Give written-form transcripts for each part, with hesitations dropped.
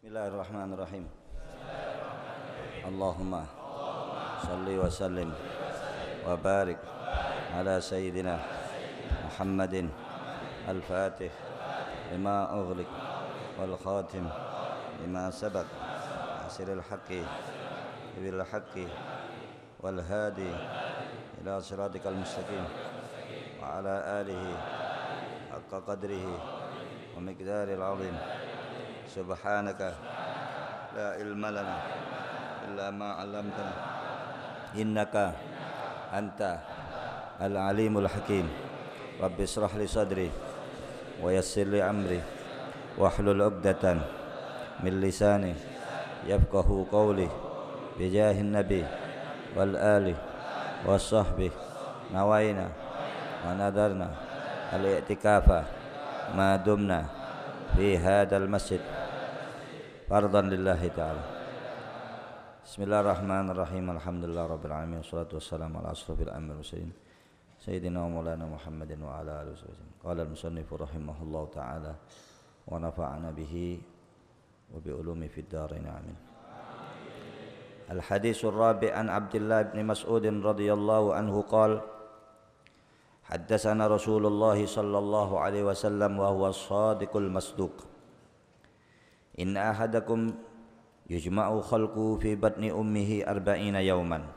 Bismillahirrahmanirrahim. Allahumma salli wa sallim wa barik ala sayyidina Muhammadin al-Fatih lima ughliq wal khatim lima sabaq asiril haqqi bil haqqi wal hadi ila siratikal mustaqim wa ala alihi haqqa qadrihi wa miqdaril azim. Subhanaka la ilma lana illa ma 'allamtana innaka anta al-alimul hakim. Rabbi israh li sadri wa yassir li amri wahlul 'uqdatan min lisani yafqahu qawli bi jahin nabi wal ali wassahbi nawaina wa nadarna al-i'tikafa ma dumna fi hadzal masjid fardan lillahi ta'ala. Bismillahirrahmanirrahim. Alhamdulillah rabbil alamin. Wassalatu wassalamu ala asrofil anbiya'i wal mursalin sayyidina wa maulana Muhammadin wa ala alihi wasallam. Qala al-musannif rahimahullahu ta'ala wa nafa'ana bihi wa bi ulumi fid dharain amin. Al-haditsul rabi' an Abdullah bin Mas'ud radhiyallahu anhu qala haddatsana Rasulullah sallallahu alaihi wasallam wa huwa as-sadiqul masduq. Inna ahadakum yujma'u khalquhu fi batni ummihi arba'ina yawman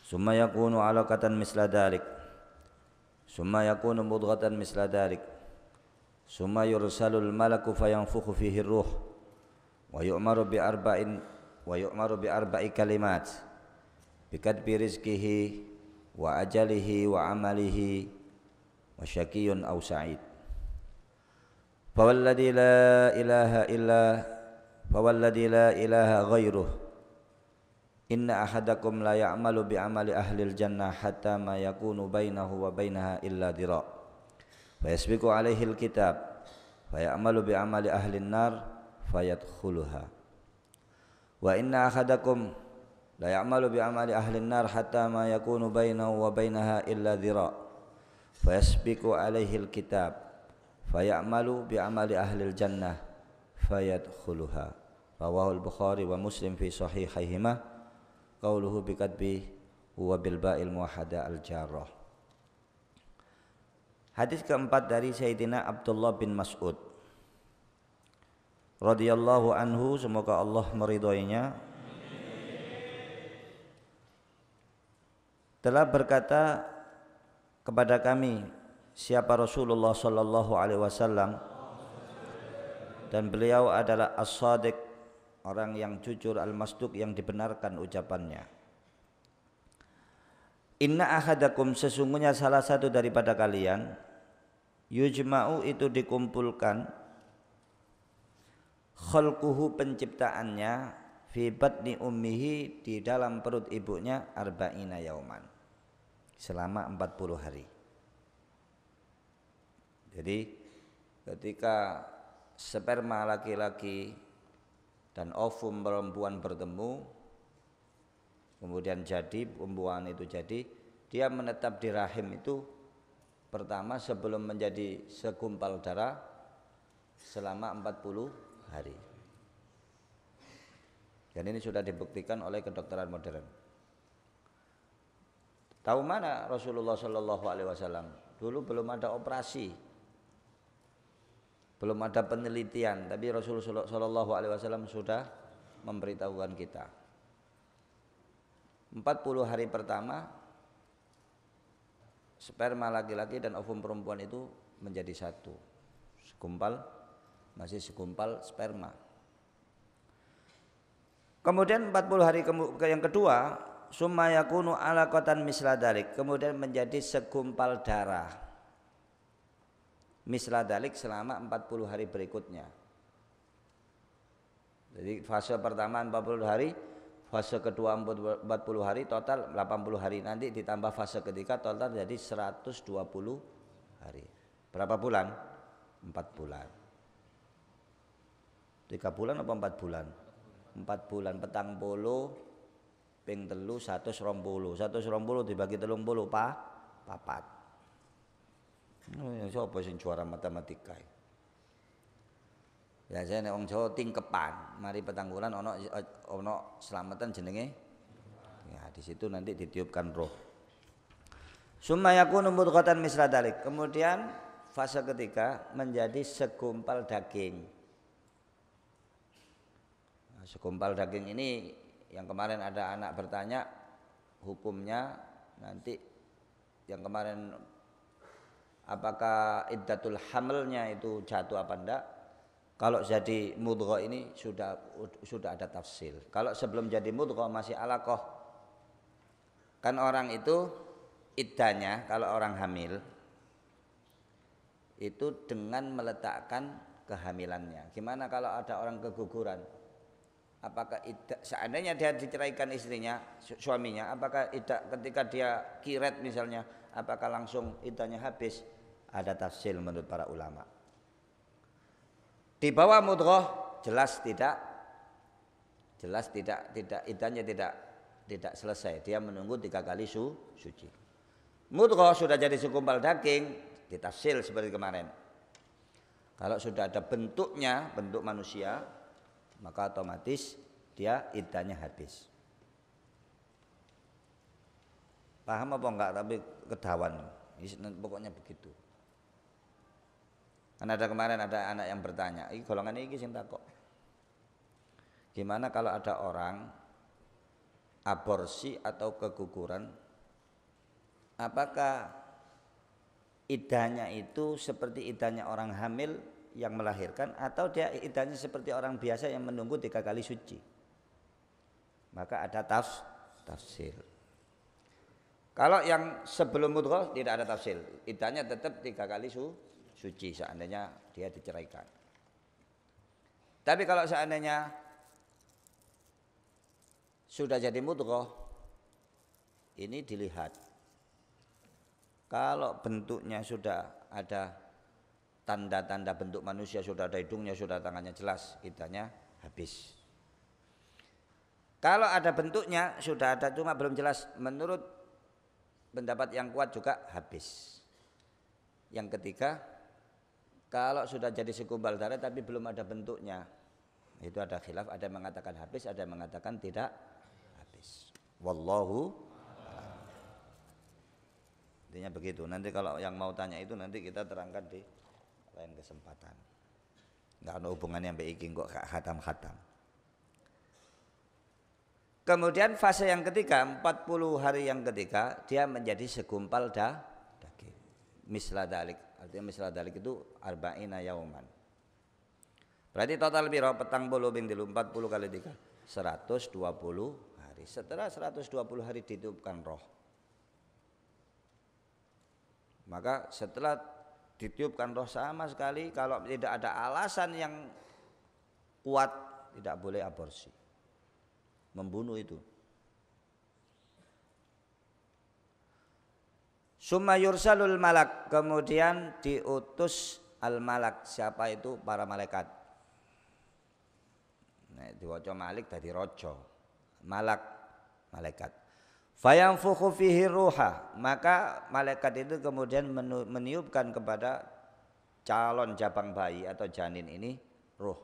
summa yakunu 'alaqatan misla dhalik summa yakunu mudghatan misla dhalik summa yursalul malaku fayanfukhu fihi ruh wa yu'maru bi arba'i kalimat bi kadbi rizqihi wa ajalihi wa amalihi wa syaqiyyun aw sa'id. Fawalladhi la ilaha ghairuh inna ahadakum la ya'malu bi amali ahlil jannah hatta ma yakunu bainahu wa bainaha illa dira' fayasbiqu alaihi alkitab fayamalu bi amali ahlin nar fayadkhuluha wa inna ahadakum la ya'malu bi amali ahlin nar hatta ma yakunu bainahu wa bainaha illa dira' fayasbiqu alaihi alkitab fayamalu bi amali ahlil jannah fayadkhuluha. Rawahul Bukhari wa Muslim fi sahihaihima qauluhu bi kadbi huwa bil ba'il muwahhada al jarrah. Hadis keempat dari Sayyidina Abdullah bin Mas'ud radhiyallahu anhu, semoga Allah meridhoinya, telah berkata kepada kami siapa Rasulullah sallallahu alaihi wasallam, dan beliau adalah as-sadiq, orang yang jujur, al-masduq, yang dibenarkan ucapannya. Inna ahadakum, sesungguhnya salah satu daripada kalian, yujma'u, itu dikumpulkan, khalquhu, penciptaannya, fi batni ummihi, di dalam perut ibunya, arba'ina yauman, selama 40 hari. Jadi ketika sperma laki-laki dan ovum perempuan bertemu, kemudian jadi pembuahan itu jadi, dia menetap di rahim itu pertama sebelum menjadi segumpal darah selama 40 hari. Dan ini sudah dibuktikan oleh kedokteran modern. Tahu mana Rasulullah Shallallahu Alaihi Wasallam? Dulu belum ada operasi, belum ada penelitian, tapi Rasulullah Shallallahu Alaihi Wasallam sudah memberitahukan kita. 40 hari pertama sperma laki-laki dan ovum perempuan itu menjadi satu, segumpal, masih segumpal sperma. Kemudian 40 hari yang kedua, summa yakunu alaqatan misla dzalik, kemudian menjadi segumpal darah misla dalik selama 40 hari berikutnya. Jadi fase pertama 40 hari, fase kedua 40 hari, total 80 hari. Nanti ditambah fase ketiga, total jadi 120 hari. Berapa bulan? 4 bulan. 3 bulan apa 4 bulan? 4 bulan. Petang puluh ping telu 120 dibagi 30 papat. Siapa sing juara matematika? Biasane nek wong Jawa tingkepan, mari petanggulan ana slametan jenenge. Ya, di situ nanti ditiupkan roh. Summa yakunu mudghatan misla dalik. Kemudian fase ketiga menjadi segumpal daging. Nah, segumpal daging ini yang kemarin ada anak bertanya hukumnya nanti yang kemarin apakah iddatul hamlnya itu jatuh apa enggak? Kalau jadi mudghah ini sudah ada tafsil. Kalau sebelum jadi mudghah masih alaqah. Kan orang itu iddahnya kalau orang hamil itu dengan meletakkan kehamilannya. Gimana kalau ada orang keguguran? Apakah iddah seandainya dia diceraikan istrinya, suaminya, apakah iddah ketika dia kiret misalnya, apakah langsung iddahnya habis? Ada tafsil menurut para ulama. Di bawah mudghah jelas tidak iddahnya tidak selesai. Dia menunggu 3 kali suci. Mudghah sudah jadi segumpal daging, ditafsil seperti kemarin. Kalau sudah ada bentuknya, bentuk manusia, maka otomatis dia iddahnya habis. Paham apa enggak? Tapi kedawan. Pokoknya begitu. Kan ada kemarin ada anak yang bertanya, ini golongan ini sing takok. Gimana kalau ada orang aborsi atau keguguran, apakah iddahnya itu seperti iddahnya orang hamil yang melahirkan atau dia iddahnya seperti orang biasa yang menunggu 3 kali suci? Maka ada tafsir. Kalau yang sebelum mudghah tidak ada tafsir, iddahnya tetap 3 kali suci seandainya dia diceraikan. Tapi kalau seandainya sudah jadi mudghah, ini dilihat. Kalau bentuknya sudah ada tanda-tanda bentuk manusia, sudah ada hidungnya, sudah tangannya jelas, iddahnya habis. Kalau ada bentuknya sudah ada cuma belum jelas, menurut pendapat yang kuat juga habis. Yang ketiga, kalau sudah jadi segumpal darah tapi belum ada bentuknya, itu ada khilaf, ada yang mengatakan habis, ada yang mengatakan tidak habis. Wallahu a'lam. Intinya begitu. Nanti kalau yang mau tanya itu nanti kita terangkan di lain kesempatan. Enggak ada hubungannya sampai iki kok khatam-khatam. Kemudian fase yang ketiga, 40 hari yang ketiga, dia menjadi segumpal daging. Misla dalik. Artinya misla dalik itu arba'ina yauman. Berarti total biro petang bolu bin dilu 40 kali 3 120 hari. Setelah 120 hari ditiupkan roh, maka setelah ditiupkan roh sama sekali kalau tidak ada alasan yang kuat tidak boleh aborsi, membunuh itu. Summa yursalul malak, kemudian diutus al malak. Siapa itu? Para malaikat. Nah, diwaca malik dadi raja. Malak, malaikat. Fayanfukhu fihi ruha, maka malaikat itu kemudian meniupkan kepada calon jabang bayi atau janin ini ruh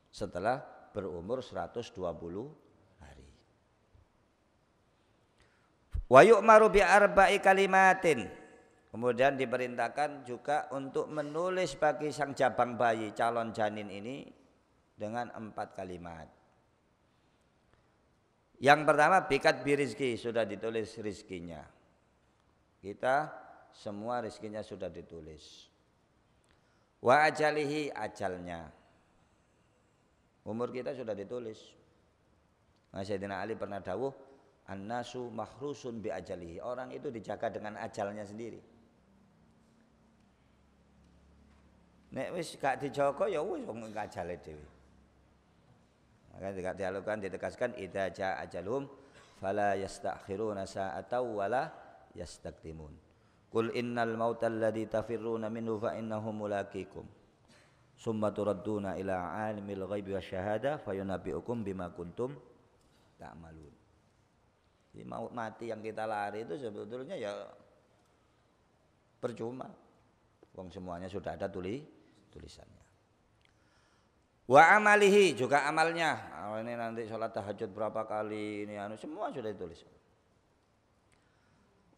setelah berumur 120 hari. Wa yu'maru bi arba'i kalimatin. Kemudian diperintahkan juga untuk menulis bagi sang jabang bayi calon janin ini dengan 4 kalimat. Yang pertama bikat birizki, sudah ditulis rizkinya. Kita semua rizkinya sudah ditulis. Wa ajalihi, ajalnya. Umur kita sudah ditulis. Nah, Sayyidina Ali pernah dawuh, an-nasu mahrusun bi ajalihi. Orang itu dijaga dengan ajalnya sendiri. Nek wis gak dijaga ya wis wong ajale dhewe. Maka tidak dialogkan ditegaskan idza jaa ajalhum fala yastakhiruna sa'atan wala yastaqdimun. Qul innal mautal ladzi tafirruna minhu fa innahu mulaqikum. Summa turadduna ila alimil ghaibi wasyahada fayunabbiukum bima kuntum ta'malun. Jadi maut mati yang kita lari itu sebetulnya ya percuma. Wong semuanya sudah ada tulisannya. Wa amalihi, juga amalnya. Oh, ini nanti sholat tahajud berapa kali, ini semua sudah ditulis.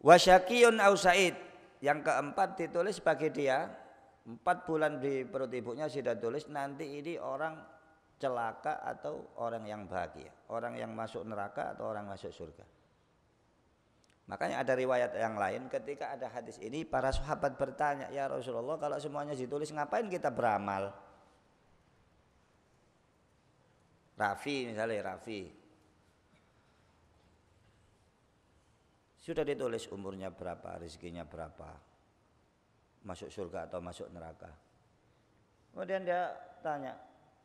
Wa syaqiyun au sa'id, yang keempat ditulis bagi dia 4 bulan di perut ibunya sudah tulis nanti ini orang celaka atau orang yang bahagia, orang yang masuk neraka atau orang masuk surga. Makanya ada riwayat yang lain ketika ada hadis ini para sahabat bertanya, ya Rasulullah kalau semuanya ditulis ngapain kita beramal? Rafi misalnya, Rafi sudah ditulis umurnya berapa, rezekinya berapa, masuk surga atau masuk neraka. Kemudian dia tanya,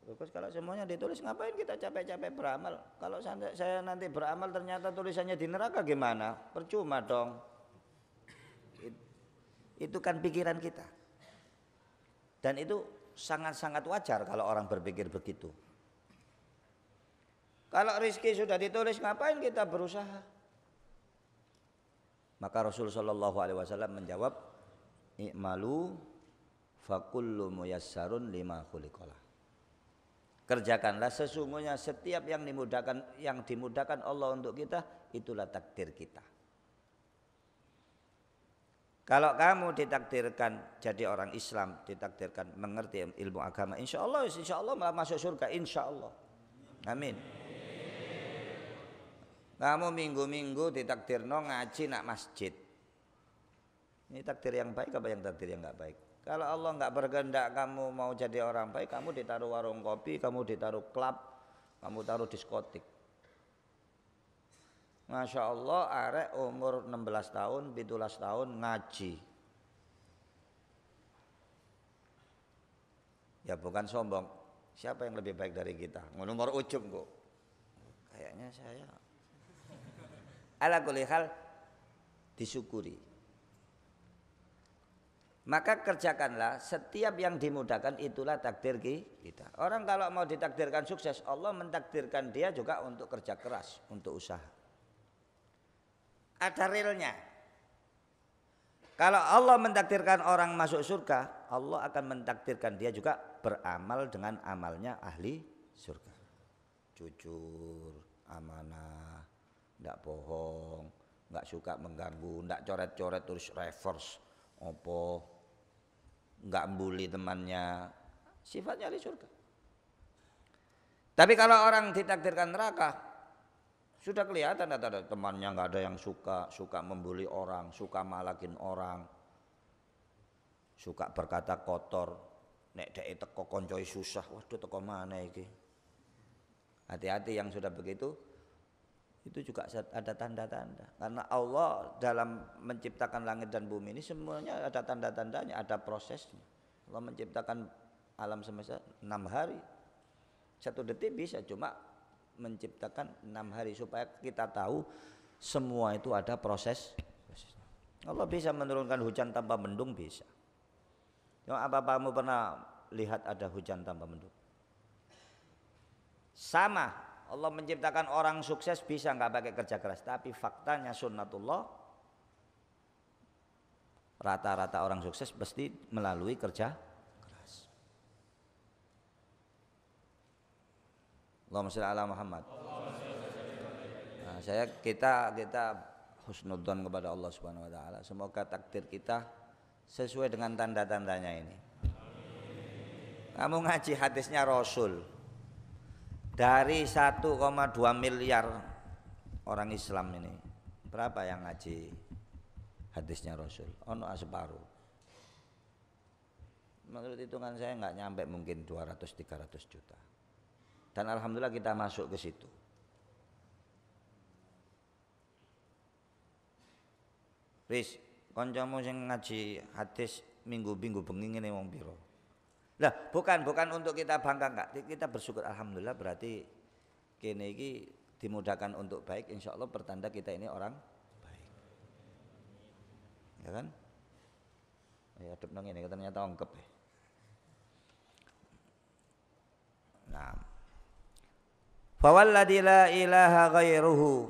terus kalau semuanya ditulis ngapain kita capek-capek beramal? Kalau saya nanti beramal ternyata tulisannya di neraka gimana? Percuma dong. Itu kan pikiran kita. Dan itu sangat-sangat wajar kalau orang berpikir begitu. Kalau rezeki sudah ditulis ngapain kita berusaha? Maka Rasul sallallahu alaihi wasallam menjawab, "I'malu fakullu muyassarun lima khuliqalah." Kerjakanlah, sesungguhnya setiap yang dimudahkan Allah untuk kita itulah takdir kita. Kalau kamu ditakdirkan jadi orang Islam, ditakdirkan mengerti ilmu agama, insya Allah masuk surga, insya Allah. Amin. Kamu minggu-minggu ditakdirno ngaji nak masjid. Ini takdir yang baik apa yang takdir yang nggak baik? Kalau Allah nggak berkehendak kamu mau jadi orang baik, kamu ditaruh warung kopi, kamu ditaruh klub, kamu taruh diskotik. Masya Allah, arek umur 16 tahun, 17 tahun ngaji. Ya bukan sombong. Siapa yang lebih baik dari kita? Nomor ujung kok. Kayaknya saya. Ala kulli hal disyukuri. Maka kerjakanlah, setiap yang dimudahkan itulah takdir kita. Orang kalau mau ditakdirkan sukses, Allah mentakdirkan dia juga untuk kerja keras, untuk usaha. Ada realnya. Kalau Allah mentakdirkan orang masuk surga, Allah akan mentakdirkan dia juga beramal dengan amalnya ahli surga. Jujur, amanah, tidak bohong, nggak suka mengganggu, nggak coret-coret terus reverse, opo, nggak bully temannya, sifatnya ahli surga. Tapi kalau orang ditakdirkan neraka, sudah kelihatan ada temannya nggak ada yang suka membuli orang, suka malakin orang, suka berkata kotor, nek dek teko koncoi susah, waduh teko mana iki. Hati-hati yang sudah begitu. Itu juga ada tanda-tanda. Karena Allah dalam menciptakan langit dan bumi ini semuanya ada tanda-tandanya, ada prosesnya. Allah menciptakan alam semesta 6 hari. 1 detik bisa, cuma menciptakan 6 hari supaya kita tahu semua itu ada proses. Allah bisa menurunkan hujan tanpa mendung, bisa. Cuma apa kamu pernah lihat ada hujan tanpa mendung? Sama. Allah menciptakan orang sukses bisa nggak pakai kerja keras, tapi faktanya sunnatullah rata-rata orang sukses pasti melalui kerja keras. Allahumma shalli ala Muhammad. Nah, kita husnudzon kepada Allah Subhanahu wa taala. Semoga takdir kita sesuai dengan tanda-tandanya ini. Kamu ngaji hadisnya Rasul. Dari 1,2 miliar orang Islam ini, berapa yang ngaji hadisnya Rasul? Ono separuh. Menurut hitungan saya nggak nyampe mungkin 200-300 juta. Dan alhamdulillah kita masuk ke situ. Wis, kancamu sing ngaji hadis minggu-minggu bengi ngene wong pira? Lah, bukan untuk kita bangga enggak. Kita bersyukur alhamdulillah, berarti kene iki dimudahkan untuk baik, insya Allah pertanda kita ini orang baik. Ya kan? Ya adep nang ngene ternyata ongkep. Nah. Fawalladzi la ilaha ghairuhu,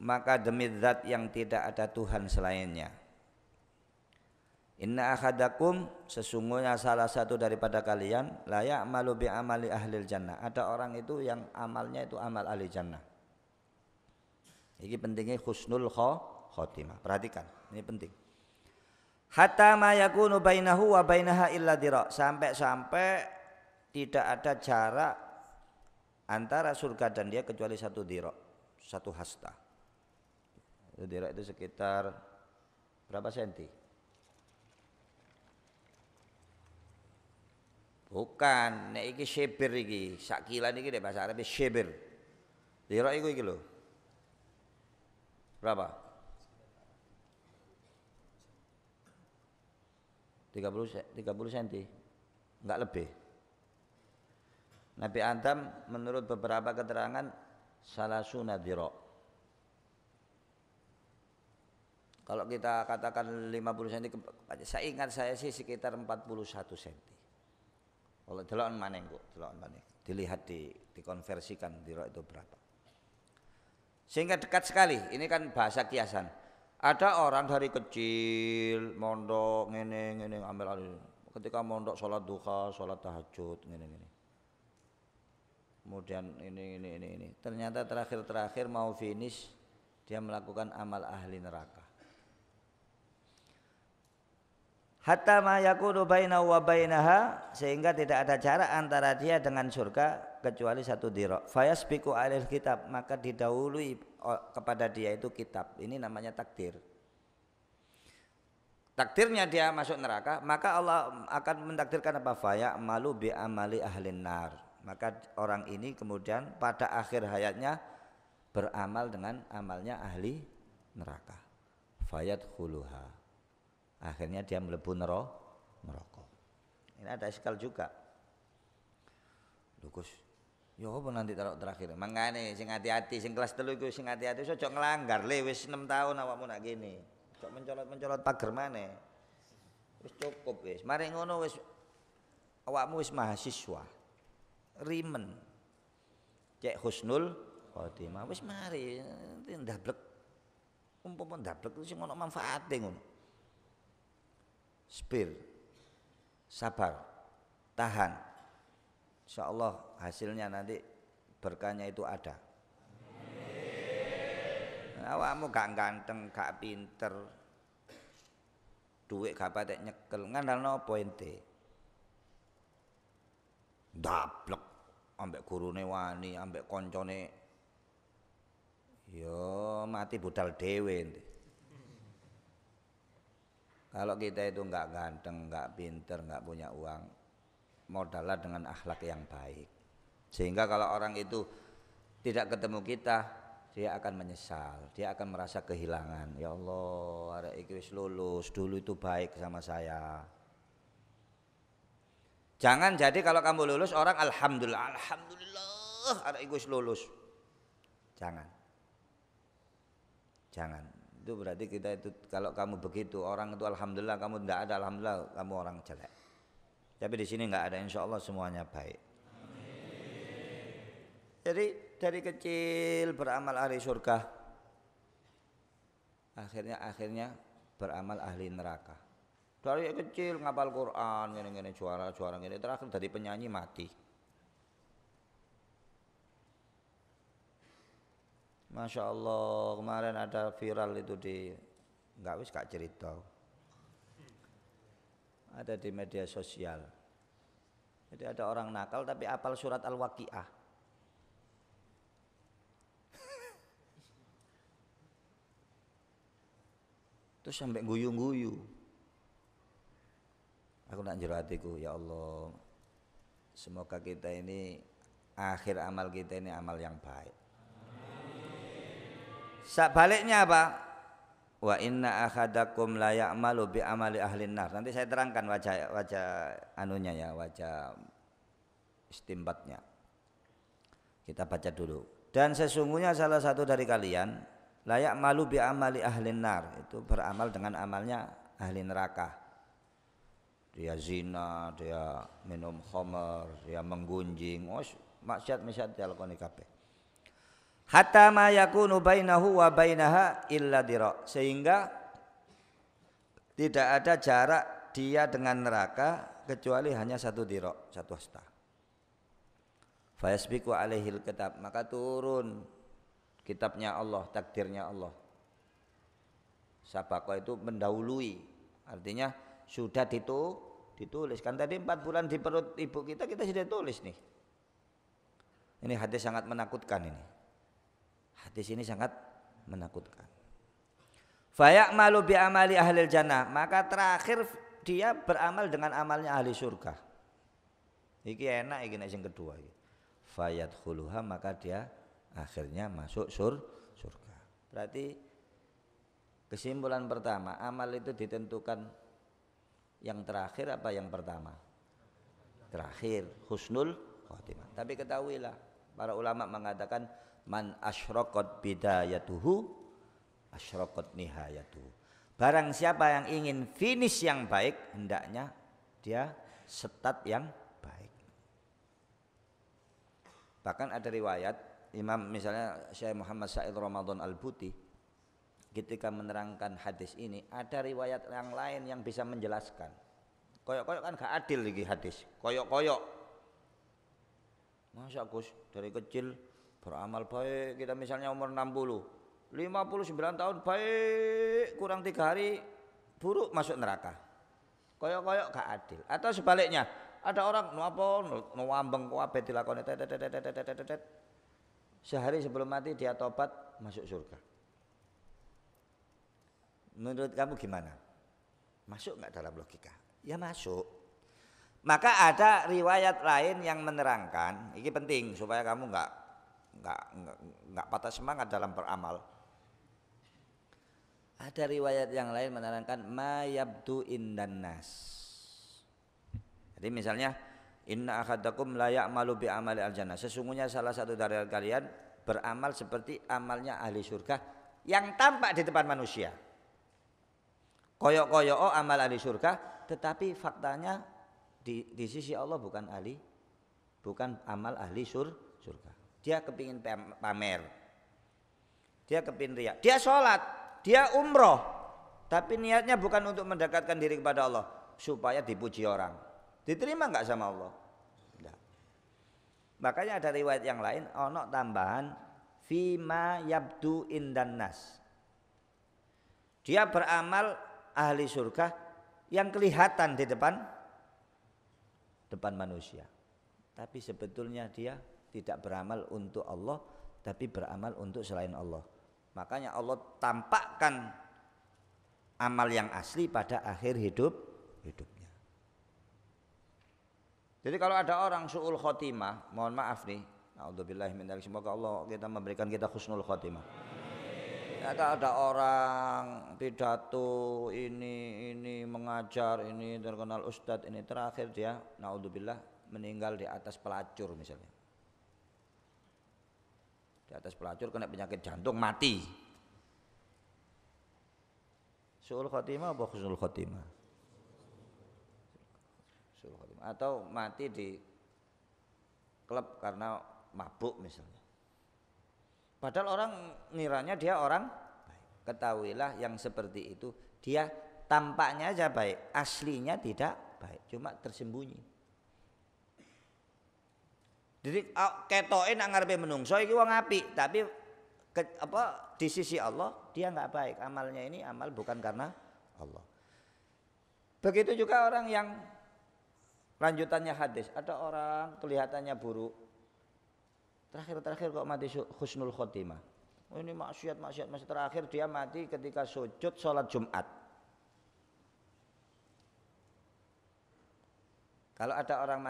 maka demi zat yang tidak ada Tuhan selainnya. Inna ahadakum, sesungguhnya salah satu daripada kalian, la ya'malu bi amali ahlil jannah. Ada orang itu yang amalnya itu amal ahli jannah. Ini pentingnya husnul khotimah. Perhatikan, ini penting. Hatta ma yakunu bainahu wa bainaha illa dira'. Sampai tidak ada jarak antara surga dan dia kecuali satu dira', satu hasta. Dira' itu sekitar berapa senti? Bukan, nek iki shebir iki, sak kilan iki nek bahasa Arab shebir. Dira' iku iki lho. Berapa? 30 cm. Enggak lebih. Nabi Adam menurut beberapa keterangan salasuna dira'. Kalau kita katakan 50 cm, saya ingat saya sih sekitar 41 cm. Kalau delok maneh kok, delok maneh. Dilihat dikonversikan dira' itu berapa. Sehingga dekat sekali. Ini kan bahasa kiasan. Ada orang dari kecil mondok ngene ambil alih. Ketika mondok sholat duha, sholat tahajud ngene. Kemudian ini. Ternyata terakhir mau finish dia melakukan amal ahli neraka. Hatta ma yakunu bainahu wa bainaha, sehingga tidak ada jarak antara dia dengan surga kecuali satu dira'. Fayasbiqu alil kitab, maka didahului kepada dia itu kitab. Ini namanya takdir. Takdirnya dia masuk neraka, maka Allah akan mentakdirkan apa? Faya'malu bi amali ahlin nar. Maka orang ini kemudian pada akhir hayatnya beramal dengan amalnya ahli neraka. Fayadkhuluha. Akhirnya dia mlebu neraka. Ini ada iskal juga. Lho Gus, ya apa nanti taruh terakhir? Mangane sing hati-hati, sing kelas 3 iku sing hati-hati ojo nglanggar le wis 6 tahun awakmu nak gini. Ojo mencolot-mencolot pager maneh. Wis cukup wis. Mari ngono wis awakmu wis mahasiswa. Rimen. Cek husnul khotimah wis mari ndablek. Umpama ndablek sing ono manfaate ngono. Spir, sabar, tahan. Insyaallah hasilnya nanti berkahnya itu ada. Awakmu gak ganteng, gak pinter, duit gak patek nyekel, ngandalno apa ente? Ndablek ambek gurune wani, ambek koncone. Yo mati budal dhewe ente. Kalau kita itu enggak ganteng, enggak pinter, enggak punya uang, modallah dengan akhlak yang baik. Sehingga kalau orang itu tidak ketemu kita, dia akan menyesal, dia akan merasa kehilangan. Ya Allah, arek iki wis lulus, dulu itu baik sama saya. Jangan jadi kalau kamu lulus orang alhamdulillah, arek iki wis lulus. Jangan. Itu berarti kita itu kalau kamu begitu orang itu alhamdulillah, kamu tidak ada alhamdulillah, kamu orang jelek. Tapi di sini nggak ada, insya Allah semuanya baik. Amin. Jadi dari kecil beramal ahli surga, akhirnya beramal ahli neraka. Dari kecil ngapal Quran, gini juara gini, terakhir dari penyanyi mati. Masya Allah, kemarin ada viral itu gak cerita. Ada di media sosial. Jadi ada orang nakal tapi apal surat Al-Waqiah. Terus sampai guyu-guyu. Aku nak jero hatiku, ya Allah. Semoga kita ini akhir amal kita ini amal yang baik. Sebaliknya apa? Wa inna ahadakum la ya'malu bi amali ahlin nar. Nanti saya terangkan wajah anunya ya, wajah istimbatnya. Kita baca dulu. Dan sesungguhnya salah satu dari kalian la ya'malu bi amali ahlin nar, itu beramal dengan amalnya ahli neraka. Dia zina, dia minum khamr, dia menggunjing, maksiat dilakoni kabeh. Hatta ma yakunu bainahu wa bainaha illa dira', sehingga Tidak ada jarak dia dengan neraka kecuali hanya 1 dirok, 1 hasta. Fayasbiqu alaihil kitab, maka turun kitabnya Allah, takdirnya Allah. Sabaqah itu mendahului, artinya sudah ditulis. Kan tadi 4 bulan di perut ibu kita sudah tulis nih. Ini hadis sangat menakutkan ini. Hadis ini sangat menakutkan. Faya'malu bi amali ahlil jannah, maka terakhir dia beramal dengan amalnya ahli surga. Iki enak iki nek sing kedua iki. Fayadkhuluha, maka dia akhirnya masuk surga. Berarti kesimpulan pertama, amal itu ditentukan yang terakhir apa yang pertama? Terakhir, husnul khotimah. Tapi ketahuilah, para ulama mengatakan man asyraqat bidayatuhu asyraqat nihayatuhu. Barang siapa yang ingin finish yang baik, hendaknya dia start yang baik. Bahkan ada riwayat Imam misalnya Syekh Muhammad Sa'id Ramadan Al-Buti ketika menerangkan hadis ini, ada riwayat yang lain yang bisa menjelaskan. Koyok-koyok kan gak adil lagi hadis. Koyok-koyok. Masa Gus dari kecil beramal baik, kita misalnya umur 60, 59 tahun baik, kurang 3 hari buruk masuk neraka. Koyok-koyok gak adil. Atau sebaliknya, ada orang nuwambeng kabeh dilakoni tet. Sehari sebelum mati dia tobat masuk surga. Menurut kamu gimana? Masuk nggak dalam logika? Ya masuk. Maka ada riwayat lain yang menerangkan, ini penting supaya kamu nggak patah semangat dalam beramal. Ada riwayat yang lain menerangkan ma yabdu indan nas. Jadi misalnya inna akhadakum la ya'malu bi amali al-jannah. Sesungguhnya salah satu dari kalian beramal seperti amalnya ahli surga yang tampak di depan manusia. Koyok-koyok amal ahli surga, tetapi faktanya di sisi Allah bukan amal ahli surga. Dia kepingin pamer, dia kepingin riya, dia sholat, dia umroh, tapi niatnya bukan untuk mendekatkan diri kepada Allah, supaya dipuji orang. Diterima nggak sama Allah? Tidak. Makanya ada riwayat yang lain, ono tambahan fima yabdu indan nas. Dia beramal ahli surga yang kelihatan di depan manusia, tapi sebetulnya dia tidak beramal untuk Allah, tapi beramal untuk selain Allah. Makanya Allah tampakkan amal yang asli pada akhir hidupnya. Jadi kalau ada orang su'ul khotimah, mohon maaf nih, naudzubillahi min dzalik, semoga Allah kita memberikan kita husnul khotimah. Ada orang pidato ini mengajar, ini terkenal ustadz, ini terakhir dia naudzubillah meninggal di atas pelacur misalnya. Di atas pelacur kena penyakit jantung mati. Su'ul khotimah apa husnul khotimah? Su'ul khotimah. Atau mati di klub karena mabuk misalnya. Padahal orang ngiranya dia orang baik. Ketahuilah yang seperti itu dia tampaknya aja baik, aslinya tidak baik, cuma tersembunyi. Jadi ketoke nak ngarepe menungso iki wong apik, tapi di sisi Allah dia enggak baik. Amalnya ini amal bukan karena Allah. Begitu juga orang yang lanjutannya hadis, ada orang kelihatannya buruk. Terakhir kok mati husnul khotimah. Oh, ini maksiat terakhir dia mati ketika sujud sholat Jumat. Kalau ada orang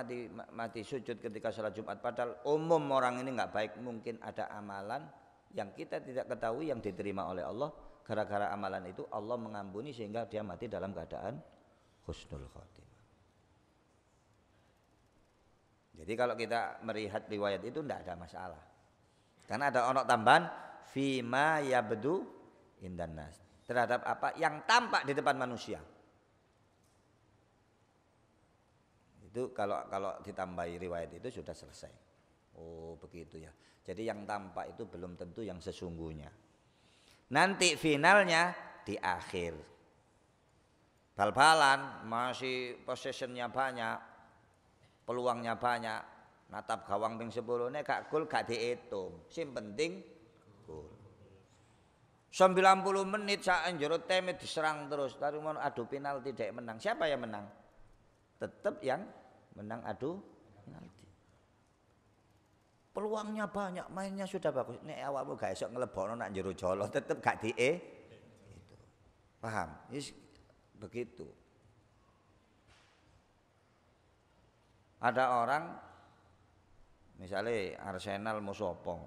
mati sujud ketika sholat Jumat, padahal umum orang ini nggak baik, mungkin ada amalan yang kita tidak ketahui yang diterima oleh Allah. Gara-gara amalan itu Allah mengampuni sehingga dia mati dalam keadaan husnul khotimah. Jadi kalau kita melihat riwayat itu tidak ada masalah. Karena ada onok tambahan fima yabdu indan nas. Terhadap apa yang tampak di depan manusia. Itu kalau ditambahi riwayat itu sudah selesai. Oh begitu ya. Jadi yang tampak itu belum tentu yang sesungguhnya. Nanti finalnya di akhir. bal-balan masih possessionnya banyak, peluangnya banyak, natap gawang ping 10 nek gak gol gak dihitung. Sing penting gol. 90 menit sak njero time diserang terus. Taru mau adu penalti dek menang. Siapa yang menang? Tetap yang menang adu penalti. Peluangnya banyak, mainnya sudah bagus. Nek awakmu gak esok ngelebokno nak njero jolo tetep gak itu. Paham? Begitu. Ada orang misalnya Arsenal mau sopong.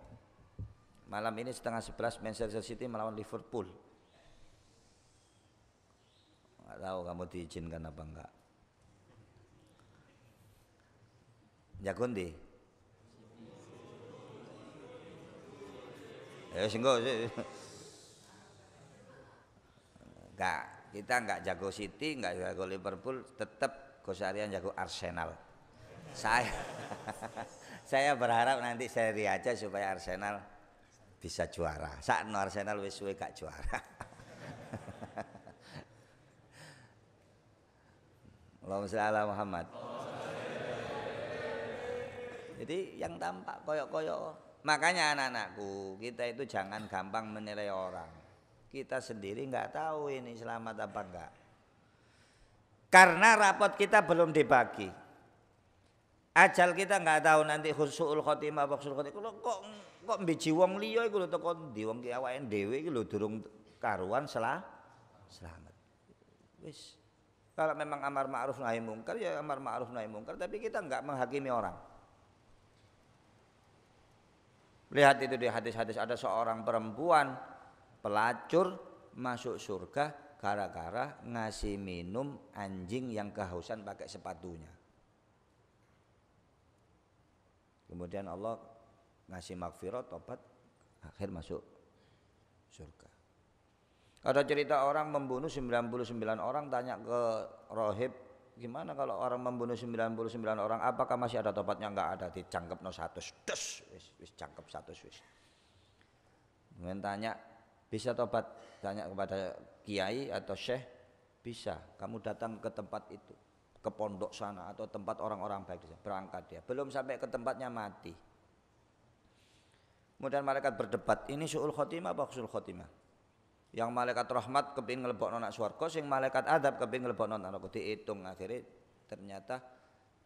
Malam ini setengah 11 Manchester City melawan Liverpool. Nggak tahu kamu diizinkan apa enggak. Jagondi. Singgo. Enggak, kita enggak jago City, enggak jago Liverpool, tetap Gosarian jago Arsenal. Saya berharap nanti seri aja supaya Arsenal bisa juara. Sakno Arsenal wis suwe gak juara. Allahumma shalli ala Muhammad. Jadi yang tampak koyok-koyok. Makanya anak-anakku, kita itu jangan gampang menilai orang. Kita sendiri nggak tahu ini selamat apa enggak. Karena rapot kita belum dibagi. Ajal kita nggak tahu nanti husnul khotimah apa husnul khotimah. Kok mbiji wong liya iku lho teko ndi wong ki awake dhewe iki lho durung karuan selamat. Wis. Kalau memang amar ma'ruf nahi mungkar ya amar ma'ruf nahi mungkar, tapi kita nggak menghakimi orang. Lihat itu di hadis-hadis ada seorang perempuan pelacur masuk surga gara-gara ngasih minum anjing yang kehausan pakai sepatunya. Kemudian Allah ngasih magfirah, tobat, akhir masuk surga. Ada cerita orang membunuh 99 orang, tanya ke rohib, gimana kalau orang membunuh 99 orang, apakah masih ada tobatnya? Enggak ada, dicangkepno 100, wis cangkep 100 wis. Kemudian tanya, bisa tobat? Tanya kepada kiai atau syekh, bisa. Kamu datang ke tempat itu, ke pondok sana atau tempat orang-orang baik, berangkat dia. Belum sampai ke tempatnya mati. Kemudian malaikat berdebat, ini su'ul khotimah apa husnul khotimah? Yang malaikat rahmat kepingin ngelebokno nak swarga, sing malaikat adab kepingin ngelebokno nak neraka. Dihitung akhirnya ternyata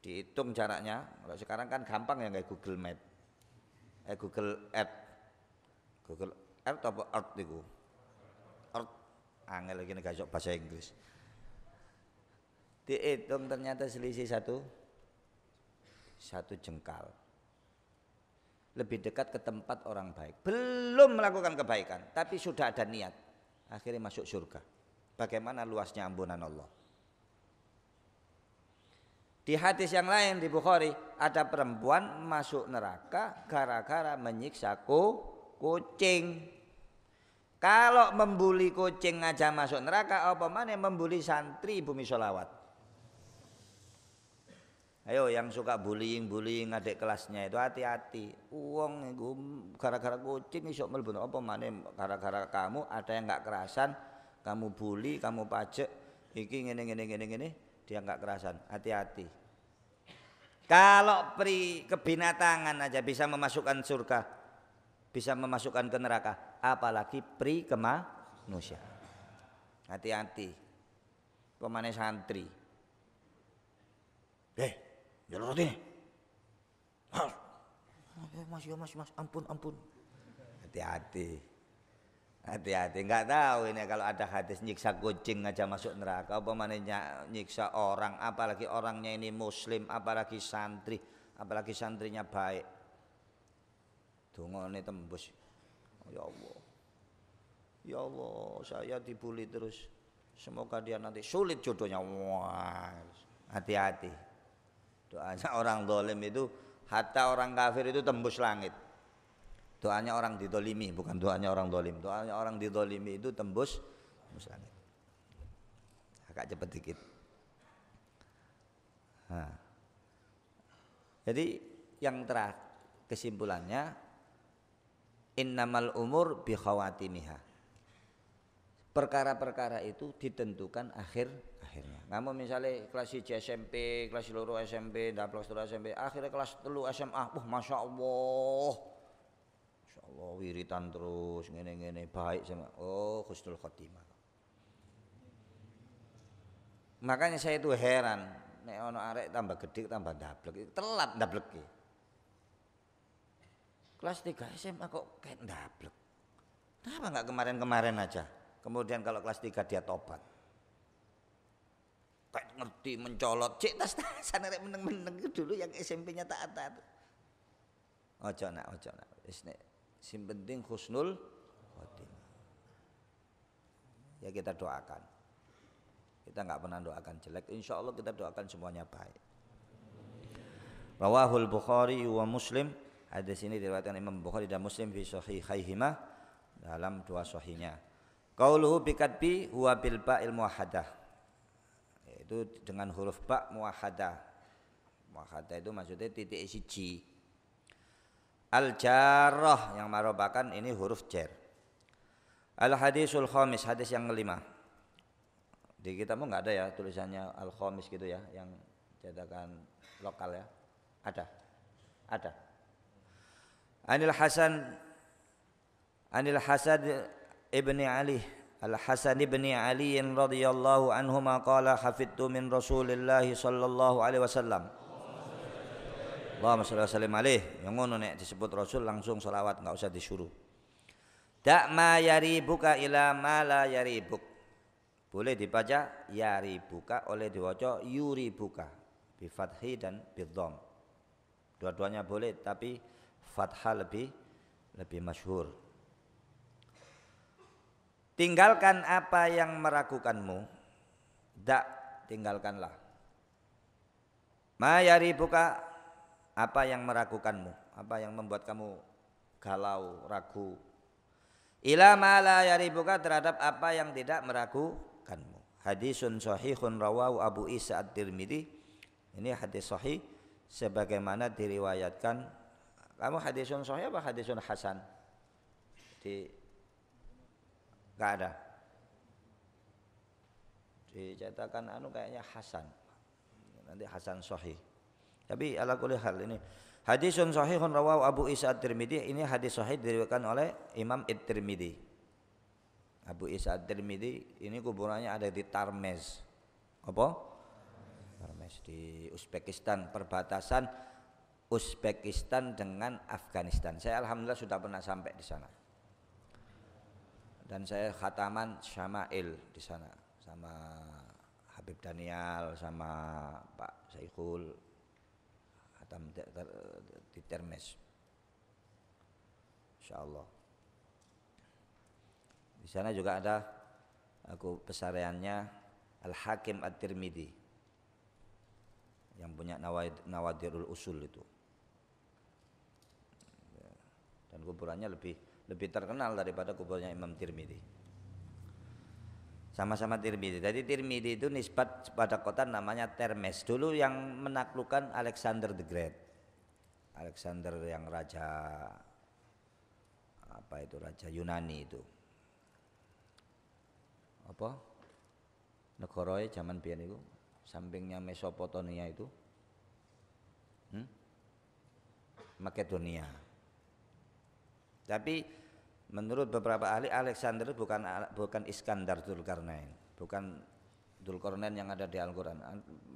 dihitung jaraknya. Kalau sekarang kan gampang ya kayak Google Map. Google Earth. Google Earth apa Earth niku? Earth angel iki nek iso bahasa Inggris. Dihitung ternyata selisih satu jengkal. Lebih dekat ke tempat orang baik. Belum melakukan kebaikan, tapi sudah ada niat. Akhirnya masuk surga. Bagaimana luasnya ampunan Allah. Di hadis yang lain di Bukhari, ada perempuan masuk neraka gara-gara menyiksa kucing. Kalau membuli kucing aja masuk neraka, apa mana membuli santri bumi sholawat. Ayo yang suka bullying adik kelasnya itu hati-hati. Uang itu gara-gara kucing iso mlebu apa maneh gara-gara kamu ada yang enggak kerasan, kamu bully, kamu pajak, iki ngene dia enggak kerasan. Hati-hati. Kalau pri kebinatangan aja bisa memasukkan surga, bisa memasukkan ke neraka, apalagi pri kemanusia. Hati-hati. Pemane santri. Jalur roti. Mas, ampun. Hati-hati. Enggak tahu ini kalau ada hadis nyiksa kucing aja masuk neraka, apa mananya nyiksa orang, apalagi orangnya ini muslim, apalagi santri, apalagi santrinya baik. Dongane tembus. Ya Allah. Ya Allah, saya dibully terus. Semoga dia nanti sulit jodohnya. Wah, hati-hati. Doanya orang zalim itu, hatta orang kafir itu tembus langit. Doanya orang didolimi, bukan doanya orang zalim. Doanya orang didolimi itu tembus langit. Agak cepat dikit. Nah. Jadi yang terakhir kesimpulannya, innamal umur bi khawatimiha. perkara-perkara itu ditentukan akhirnya. Namun misalnya kelas 1 SMP, kelas 2 SMP, kelas 3 SMP, akhirnya kelas 3 SMA, Masya Allah wiritan terus ngene-ngene baik sama husnul khotimah. Makanya saya itu heran nek ono arek tambah gede tambah ndablek, telat ndableke. Kelas 3 SMA kok kayak ndablek. Kenapa enggak kemarin-kemarin aja? Kemudian kalau kelas 3 dia tobat. Kayak ngerti mencolot, cek tas-tasan arek meneng-meneng dulu yang SMP-nya taat-taat. Ojo nak. Wis nek sing penting husnul khotimah. Ya kita doakan. Kita enggak pernah doakan jelek, insyaallah kita doakan semuanya baik. Rawahul Bukhari wa Muslim. Hadis ini diriwayatkan Imam Bukhari dan Muslim fi sahihaihima dalam dua sahihnya. Qauluhu bikatbi huwa bil ba'il muwahhadah. Itu dengan huruf ba muwahhadah. Muwahhadah itu maksudnya titik siji. Al jarrah yang merupakan ini huruf jar. Al hadisul khamis, hadis yang kelima. Di kitabmu enggak ada ya tulisannya al khamis gitu ya, yang cetakan lokal ya. Ada. Anil Hasan ibni Ali Al-Hasan ibni Ali radhiyallahu anhuma qala hafidtu min Rasulillah sallallahu alaihi wasallam. Allahumma shalli wa sallim alaihi. Yang ngono nek disebut Rasul langsung selawat, enggak usah disuruh. Da ma yaribuka ila ma la yaribuk. Boleh dibaca yaribuka, oleh diwaca yuribuka bi fathi dan bi dhamm. Dua-duanya boleh tapi fathah lebih masyhur. Tinggalkan apa yang meragukanmu. Tinggalkanlah. Ma yaribuka, apa yang meragukanmu, apa yang membuat kamu galau, ragu. Ila ma la yaribuka, terhadap apa yang tidak meragukanmu. Hadisun sahihun rawahu Abu Isa At-Tirmidzi. Ini hadis sahih sebagaimana diriwayatkan. Kamu hadisun sahih apa hadisun hasan? Enggak ada. Dicetakan kayaknya hasan. Nanti hasan sahih. Tapi ala kulli hal ini hadisun sahihun rawahu Abu Isa At-Tirmidzi. Ini hadis sahih diriwayatkan oleh Imam At-Tirmidzi. Abu Isa At-Tirmidzi ini kuburannya ada di Tarmez. Apa? Tarmez di Uzbekistan, perbatasan Uzbekistan dengan Afghanistan. Saya alhamdulillah sudah pernah sampai di sana. Dan saya khataman Syama'il di sana sama Habib Daniel, sama Pak Saikhul, khatam di Termes. Insyaallah. Di sana juga ada pesariannya Al-Hakim At-Tirmidzi yang punya Nawadirul Usul itu. Dan kuburannya lebih terkenal daripada kuburnya Imam Tirmidzi. Sama-sama Tirmidzi. Jadi Tirmidzi itu nisbat pada kota namanya Termes. Dulu yang menaklukkan Alexander the Great. Alexander yang raja raja Yunani itu. Apa? Negara zaman biyen itu sampingnya Mesopotamia itu. Makedonia. Tapi menurut beberapa ahli Alexander bukan Iskandar Dzulkarnain, bukan Dzulkarnain yang ada di Al-Qur'an.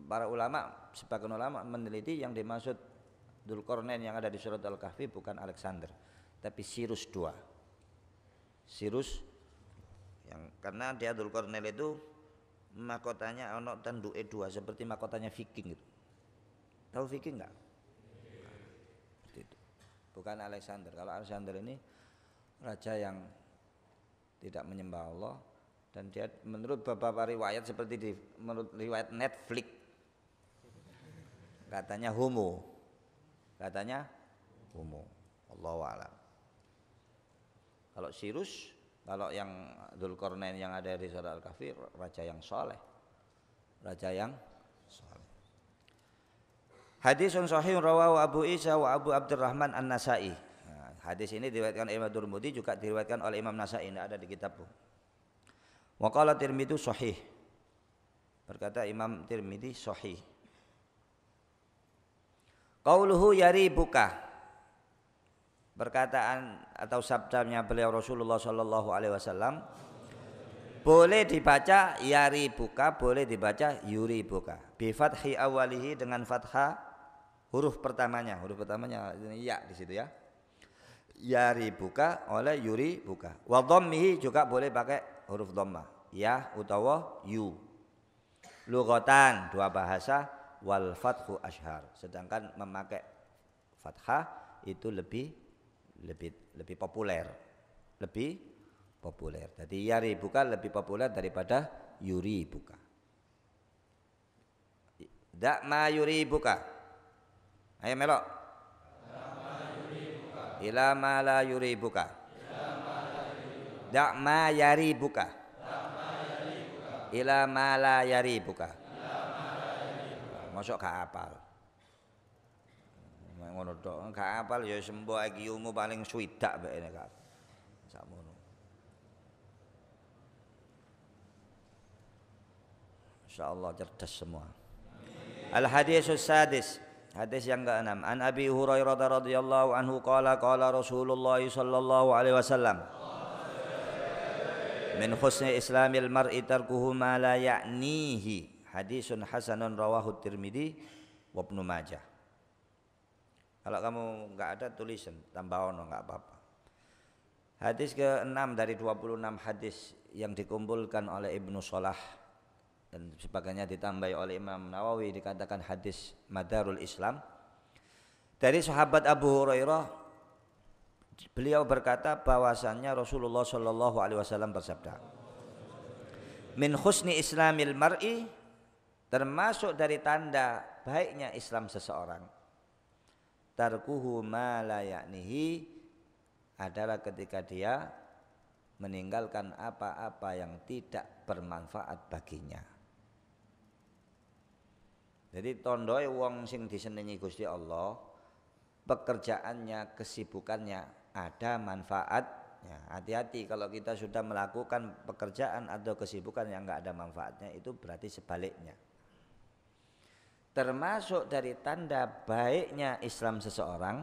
Para ulama, sebagian ulama meneliti yang dimaksud Dzulkarnain yang ada di surat Al-Kahfi bukan Alexander, tapi Cyrus II. Cyrus yang karena dia Dzulkarnain itu mahkotanya ono tanduke dua seperti mahkotanya Viking gitu. Tahu Viking enggak? Bukan Alexander. Kalau Alexander ini raja yang tidak menyembah Allah dan dia menurut beberapa riwayat seperti menurut riwayat Netflix katanya homo. Allahu a'lam. Kalau Cyrus, kalau yang Dzulkarnain yang ada di surah Al-Kahfi raja yang soleh. Hadisun sahih rawahu Abu Isa wa Abu Abdurrahman An-Nasa'i. Hadis ini diriwayatkan Imam Tirmidzi juga diriwayatkan oleh Imam Nasa'i, tidak ada di kitabku. Wa qala Tirmidzi sahih. Berkata Imam Tirmidzi sahih. Qauluhu yaribuka. Perkataan atau sabdanya beliau Rasulullah sallallahu alaihi wasallam boleh dibaca yaribuka, boleh dibaca yuribuka. Bi fathi awalihi dengan fathah huruf pertamanya ya di situ ya. Yaribuka oleh yuribuka. Wa dhammihi juga boleh pakai huruf dhammah, ya utawa yu. Lughatan dua bahasa, wal fathu ashhar. Sedangkan memakai fathah itu lebih populer. Jadi yaribuka lebih populer daripada yuribuka. Da ma yuribuka. Ayo melok. Ila ma la yuribuka. Da ma yaribuka. Ila ma la yaribuka. Mosok gak hafal. Ngono tok, gak hafal ya sembo IQ-mu paling swidak mbek nek gak. Sakmono. Insyaallah cerdas semua. Al haditsus sadis. Hadis yang ke-6. An Abi Hurairah radhiyallahu anhu qala Rasulullah sallallahu alaihi wasallam. Min husni islamil mar'i tarkuhu ma la ya'nihi. Hadisun hasanun rawahu Tirmidzi wa Ibnu Majah. Kalau kamu enggak ada tulisan tambah ono enggak apa-apa. Hadis ke-6 dari 26 hadis yang dikumpulkan oleh Ibnu Shalah dan sebagainya ditambahi oleh Imam Nawawi dikatakan hadis Madarul Islam. Dari sahabat Abu Hurairah beliau berkata bahwasannya Rasulullah sallallahu alaihi wasallam bersabda, "Min husni islamil mar'i," termasuk dari tanda baiknya Islam seseorang, tarkuhu ma la ya'nihi, adalah ketika dia meninggalkan apa-apa yang tidak bermanfaat baginya. Jadi tondoe wong sing disenengi Gusti Allah, pekerjaannya, kesibukannya ada manfaatnya. Hati-hati kalau kita sudah melakukan pekerjaan atau kesibukan yang enggak ada manfaatnya, itu berarti sebaliknya. Termasuk dari tanda baiknya Islam seseorang,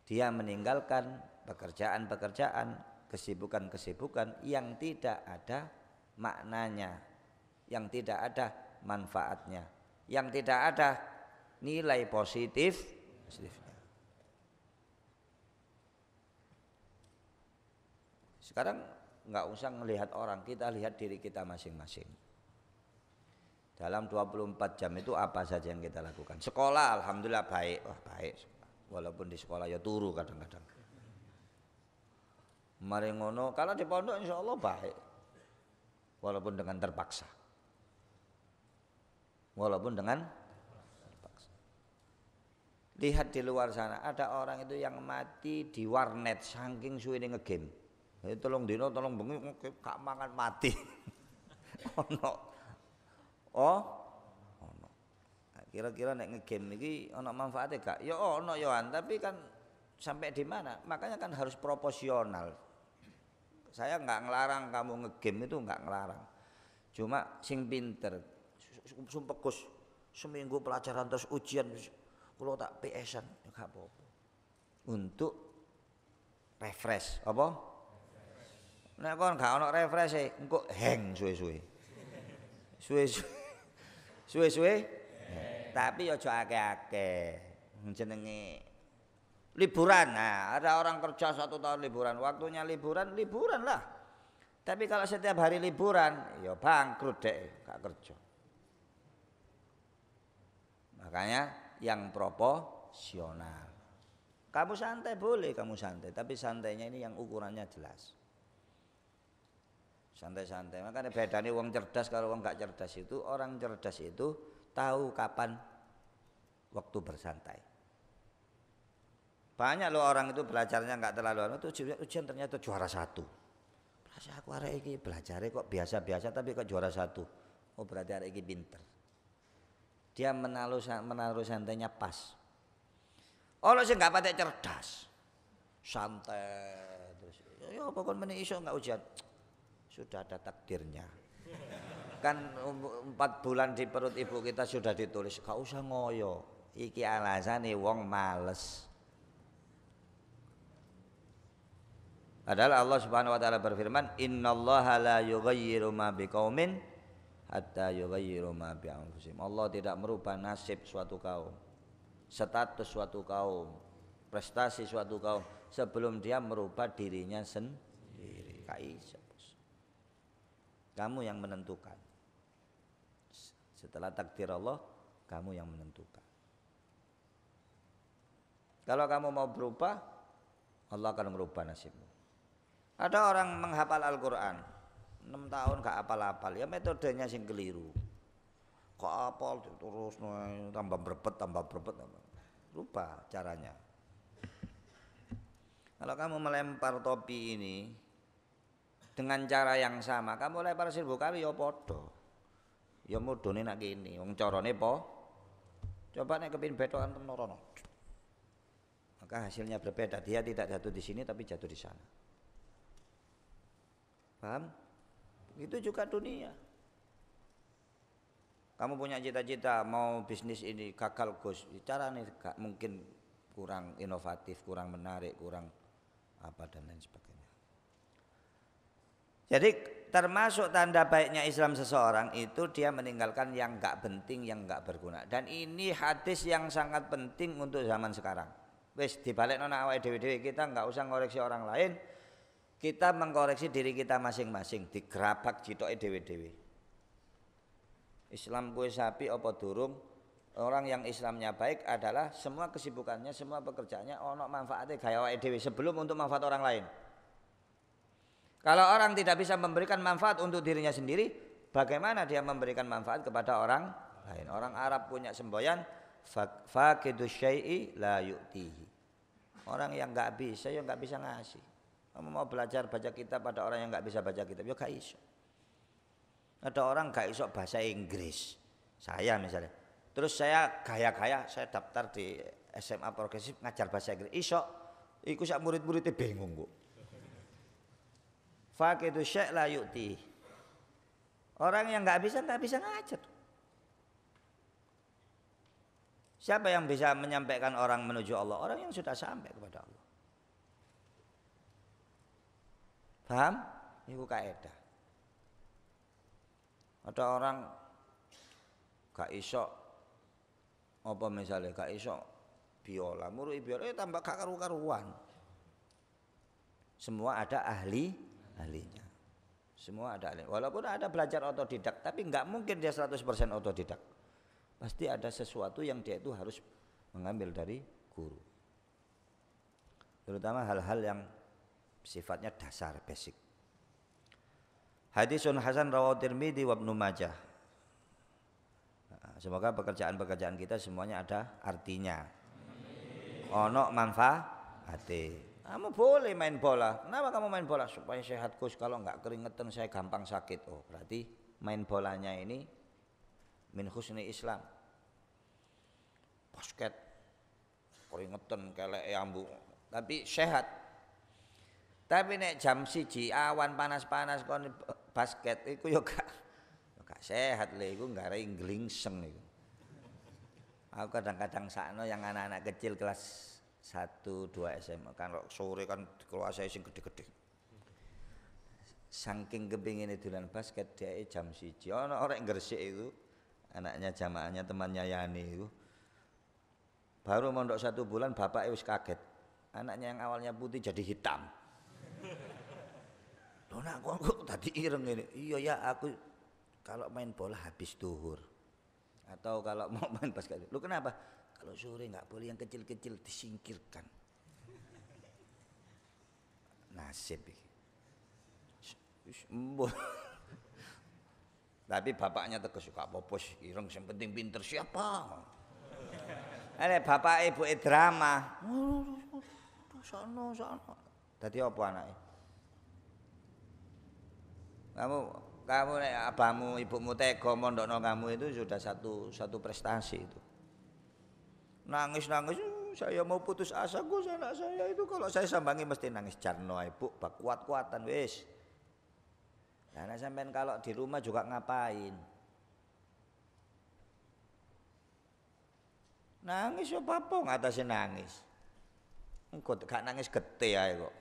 dia meninggalkan pekerjaan-pekerjaan, kesibukan-kesibukan yang tidak ada maknanya, yang tidak ada manfaatnya, yang tidak ada nilai positifnya. Sekarang nggak usah melihat orang, kita lihat diri kita masing-masing. Dalam 24 jam itu apa saja yang kita lakukan? Sekolah alhamdulillah baik, baik. Walaupun di sekolah ya turu kadang-kadang. Mari ngono, kalau di pondok insya Allah baik. Walaupun dengan terpaksa. Lihat di luar sana, ada orang itu yang mati di warnet saking suwene ngegame. Jadi tolong dino, tolong bengi gak mangan mati. Ono. Kira-kira nek ngegame iki ana manfaate gak? Ya ono yoan, tapi kan sampai di mana? Makanya kan harus proporsional. Saya enggak ngelarang kamu ngegame, itu enggak ngelarang. Cuma sing pinter, sumpah Gus, seminggu pelajaran terus ujian, kalau tak PS-an ya gak apa-apa. Untuk refresh, apa? Nek kon gak ono refresh e, engko hang suwe-suwe. Suwe-suwe. Tapi aja akeh-akeh. Jenenge liburan. Nah, ada orang kerja 1 tahun liburan, waktunya liburan lah. Tapi kalau setiap hari liburan, ya bangkrut deh, gak kerja. Makanya yang proporsional. Kamu santai boleh, tapi santainya ini yang ukurannya jelas. Santai-santai. Makanya bedanya wong cerdas kalau wong gak cerdas itu, orang cerdas itu tahu kapan waktu bersantai. Banyak loh orang itu belajarnya nggak terlalu itu ujian ternyata juara 1. Berarti aku arek iki belajarnya kok biasa-biasa tapi kok juara 1. Oh berarti arek iki pinter. Dia menaruh santainya pas. Ono sing nggak patek cerdas, santai terus. Ya pokoknya meneh iso nggak ujian. sudah ada takdirnya. Kan 4 bulan di perut ibu kita sudah ditulis, gak usah ngoyo. Iki alasane wong males. Padahal Allah Subhanahu wa taala berfirman, "Innallaha la yughayyiru ma biqaumin hatta yughayyiru ma bi anfusihim." Allah tidak merubah nasib suatu kaum, status suatu kaum, prestasi suatu kaum sebelum dia merubah dirinya sendiri. Kaisa, kamu yang menentukan. Setelah takdir Allah, kamu yang menentukan. Kalau kamu mau berubah, Allah akan merubah nasibmu. Ada orang menghafal Al-Quran 6 tahun gak hafal-hafal, ya metodenya sing keliru. Kok hafal terus tambah berbet. Lupa caranya. Kalau kamu melempar topi ini dengan cara yang sama, kamu lempar 1000 kali ya podo. Ya mudune nak kene, wong carane po. Coba nek kepin betokan tenorono. Maka hasilnya berbeda. Dia tidak jatuh di sini tapi jatuh di sana. Paham? Itu juga dunia. Kamu punya cita-cita mau bisnis ini gagal Gus, caranya gak mungkin, kurang inovatif, kurang menarik, kurang apa dan lain sebagainya. Jadi termasuk tanda baiknya Islam seseorang itu dia meninggalkan yang gak penting, yang gak berguna. Dan ini hadis yang sangat penting untuk zaman sekarang. Wis dibalik nona awake dhewe-dhewe, kita gak usah ngoreksi orang lain. Kita mengkoreksi diri kita masing-masing, digerabak jitoke dhewe-dhewe. Islam kuwi sapi apa durung? Orang yang Islamnya baik adalah semua kesibukannya, semua pekerjaannya ono manfaatnya gaya awake dhewe sebelum untuk manfaat orang lain. Kalau orang tidak bisa memberikan manfaat untuk dirinya sendiri, bagaimana dia memberikan manfaat kepada orang lain? Orang Arab punya semboyan, faqidus syai'i la yu'tihi. Orang yang enggak bisa ya enggak bisa ngasih. Kamu mau belajar baca kitab pada orang yang nggak bisa baca kitab, ya gak iso. Ada orang gak iso bahasa Inggris, saya misalnya. Terus saya gaya-gaya, saya daftar di SMA Progresif ngajar bahasa Inggris. Iso, iku sak murid-muridnya bingung kok. Faqidu syai' la yu'ti. Orang yang nggak bisa ngajar. Siapa yang bisa menyampaikan orang menuju Allah? Orang yang sudah sampai kepada Allah. Paham? Itu kaidah. Ada orang gak iso apa misalnya gak iso biola, murid biola tambah gak karu-karuan. Semua ada ahlinya. Semua ada ahli. Walaupun ada belajar otodidak, tapi nggak mungkin dia 100% otodidak. Pasti ada sesuatu yang dia itu harus mengambil dari guru. Terutama hal-hal yang sifatnya dasar, basic. Hadisun hasan rawahu Tirmidzi wa Ibnu Majah. Semoga pekerjaan-pekerjaan kita semuanya ada artinya. Ono manfaate. Kamu boleh main bola. Kenapa kamu main bola? Supaya sehat Gus. Kalau enggak keringetan saya gampang sakit. Oh, berarti main bolanya ini min husni Islam. Basket keringetan kelek ambu, tapi sehat. Tapi nek jam 1 awan panas-panas kon basket iku yo gak sehat lho, iku ngare glingseng iku. Aku kadang-kadang sakno yang anak-anak kecil kelas 1, 2 SMA kan sore kan kelas saya sing gede-gede. Saking kepingine dolan basket dia jam 1. Ana orang gresik iku anaknya jamaahnya temannya Yani iku. Baru mondok 1 bulan bapaknya wis kaget. Anaknya yang awalnya putih jadi hitam. Loh nak kok tadi ireng ini. Iya ya aku kalau main bola habis duhur. Atau kalau mau main basket. Lu kenapa? Kalau sore enggak boleh yang kecil-kecil disingkirkan. Nasib iki. Tapi bapaknya tegas gak apa-apa ireng yang penting pinter siapa? Ada bapak ibu drama. Sono. Dadi apa anake? Kamu nek abamu ibumu tega mondokno kamu itu sudah satu prestasi itu. Nangis, saya mau putus asa Gus anak saya itu kalau saya sambangi mesti nangis jarno ibu bak kuat-kuatan wis. Karena sampean kalau di rumah juga ngapain? Nangis apa ngatasi nangis. Engko gak nangis gete ae kok.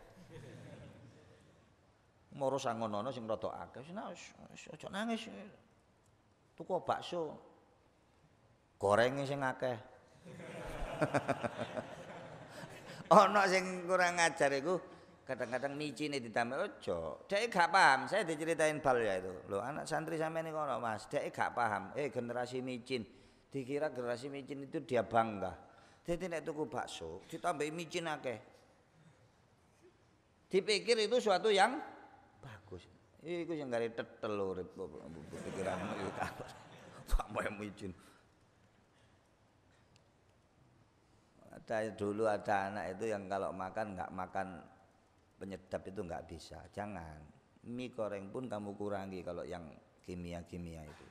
Moro sangono sing rada akeh. Wis aja nangis. Tuku bakso. Gorenge sing akeh. Ono sing kurang ajar iku kadang-kadang micine ditambah ojo. Dek gak paham, saya diceritain bal ya itu. Loh anak santri sampean niku ono Mas, dek gak paham. Generasi micin. Dikira generasi micin itu dia bangga. Dadi nek tuku bakso ditambahi micin akeh. Dipikir itu suatu yang bagus. Iku sing gare tetel urip pikiranmu iku kabar. Tambah micin. Dulu ada anak itu yang kalau makan nggak makan penyedap itu nggak bisa. Jangan. Mie goreng pun kamu kurangi kalau yang kimia-kimia itu.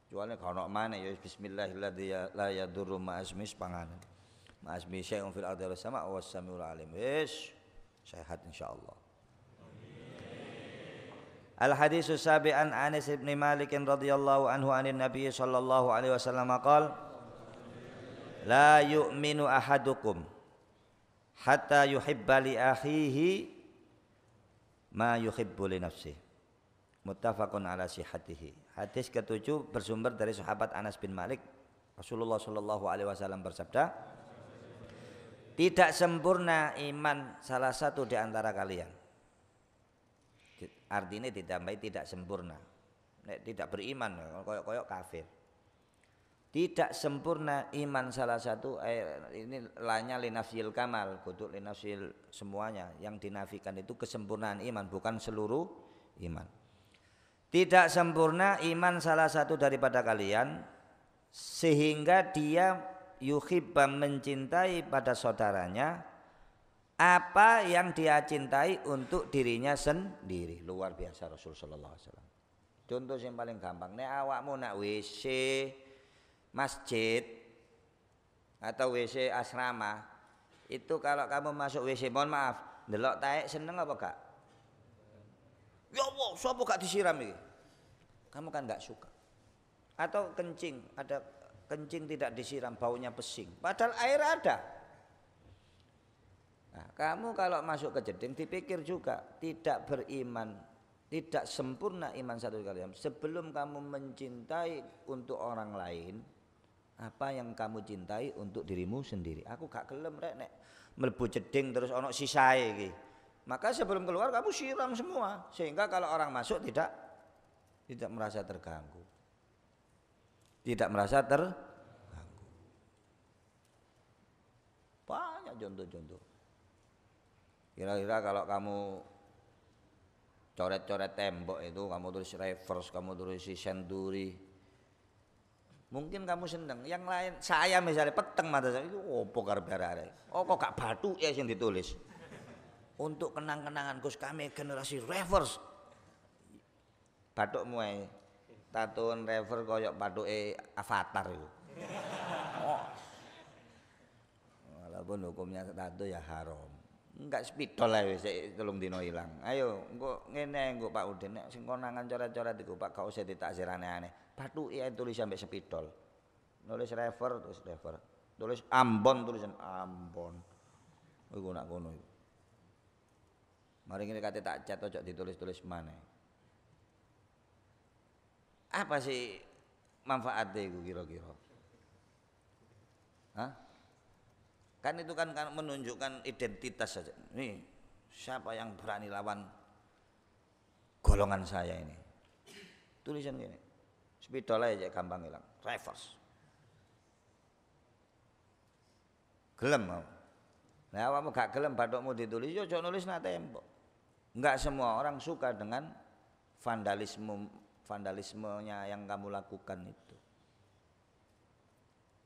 Kecuali kalau mana ya bismillahirrahmanirrahim la yadurru ma'asmis panganan. Ma'asmi syai'un fil ardi sama was samiul alim. Wis sehat insyaallah. Al hadis sabi an Anas bin Malik radhiyallahu anhu anin Nabi sallallahu alaihi wasallam qala la yu'minu ahadukum hatta yuhibba li akhihi ma yuhibbu li nafsihi. Muttafaqun ala sihhatihi. Hadis ketujuh bersumber dari sahabat Anas bin Malik. Rasulullah sallallahu alaihi wasallam bersabda, tidak sempurna iman salah satu di antara kalian. Artinya ditambahi tidak sempurna. Nek tidak beriman koyok kafir. Tidak sempurna iman salah satu ini lanya linafsil kamal, kudu linafsil semuanya. Yang dinafikan itu kesempurnaan iman, bukan seluruh iman. Tidak sempurna iman salah satu daripada kalian sehingga dia yuhibba mencintai pada saudaranya apa yang dia cintai untuk dirinya sendiri. Luar biasa Rasul sallallahu alaihi wasallam. Contoh yang paling gampang, nek awakmu nak WC masjid atau WC asrama itu kalau kamu masuk WC mohon maaf ndelok taek seneng apa gak? Ya Allah, sapa gak disiram iki? Kamu kan gak suka. Atau kencing, ada kencing tidak disiram baunya pesing. Padahal air ada. Nah, kamu kalau masuk ke jeding dipikir juga tidak beriman, tidak sempurna iman satu kalian sebelum kamu mencintai untuk orang lain. Apa yang kamu cintai untuk dirimu sendiri. Aku gak gelem rek nek mlebu jeding terus ono sisae iki. Maka sebelum keluar kamu siram semua sehingga kalau orang masuk tidak merasa terganggu. Tidak merasa terganggu. Banyak contoh-contoh. Kira-kira kalau kamu coret-coret tembok itu kamu tulis reverse, kamu tulis senturi. Mungkin kamu seneng, yang lain saya misalnya peteng mata saya itu opo karep-karep. Oh kok gak batu ya yang ditulis. Untuk kenang-kenangan Gus kami generasi reverse. Bathukmu ae. Tatoan reverse koyok bathuke Avatar itu. Oh. Walaupun hukumnya tato ya haram. Enggak spidol ae wis telung dina ilang. Ayo engko ngene engko Pak Udin nek sing konangan coret-coret iku Pak gak usah ditaksir aneh-aneh. Bathuke tulis sampai spidol. Nulis rever terus rever. Tulis Ambon tulisan Ambon. Iku nak ngono iku. Mari ngene kate tak cat ojo ditulis-tulis maneh. Apa sih manfaatnya itu kira-kira? Hah? Kan itu kan menunjukkan identitas saja. Nih, siapa yang berani lawan golongan saya ini? Tulisan gini. Spidol aja gampang hilang. Reverse. Gelem mau. Nah, awakmu gak gelem bathukmu ditulis yo aja nulis nang tembok. Enggak semua orang suka dengan vandalismenya yang kamu lakukan itu.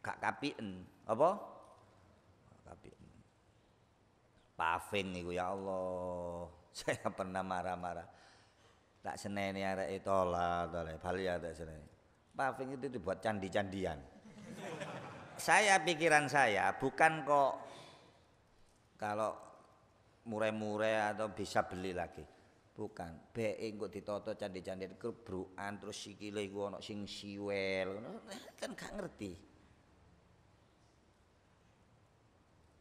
Gak kapien, apa? Kapien. Paving iku ya Allah. Saya pernah marah-marah. Tak seneni arek tola bali ya tak seneni. Paving itu dibuat candi-candian. Pikiran saya bukan kok kalau murah-murah atau bisa beli lagi. Bukan, be engko ditata candi-candi kebrukan terus sikile iku ana sing siwel, kan gak ngerti.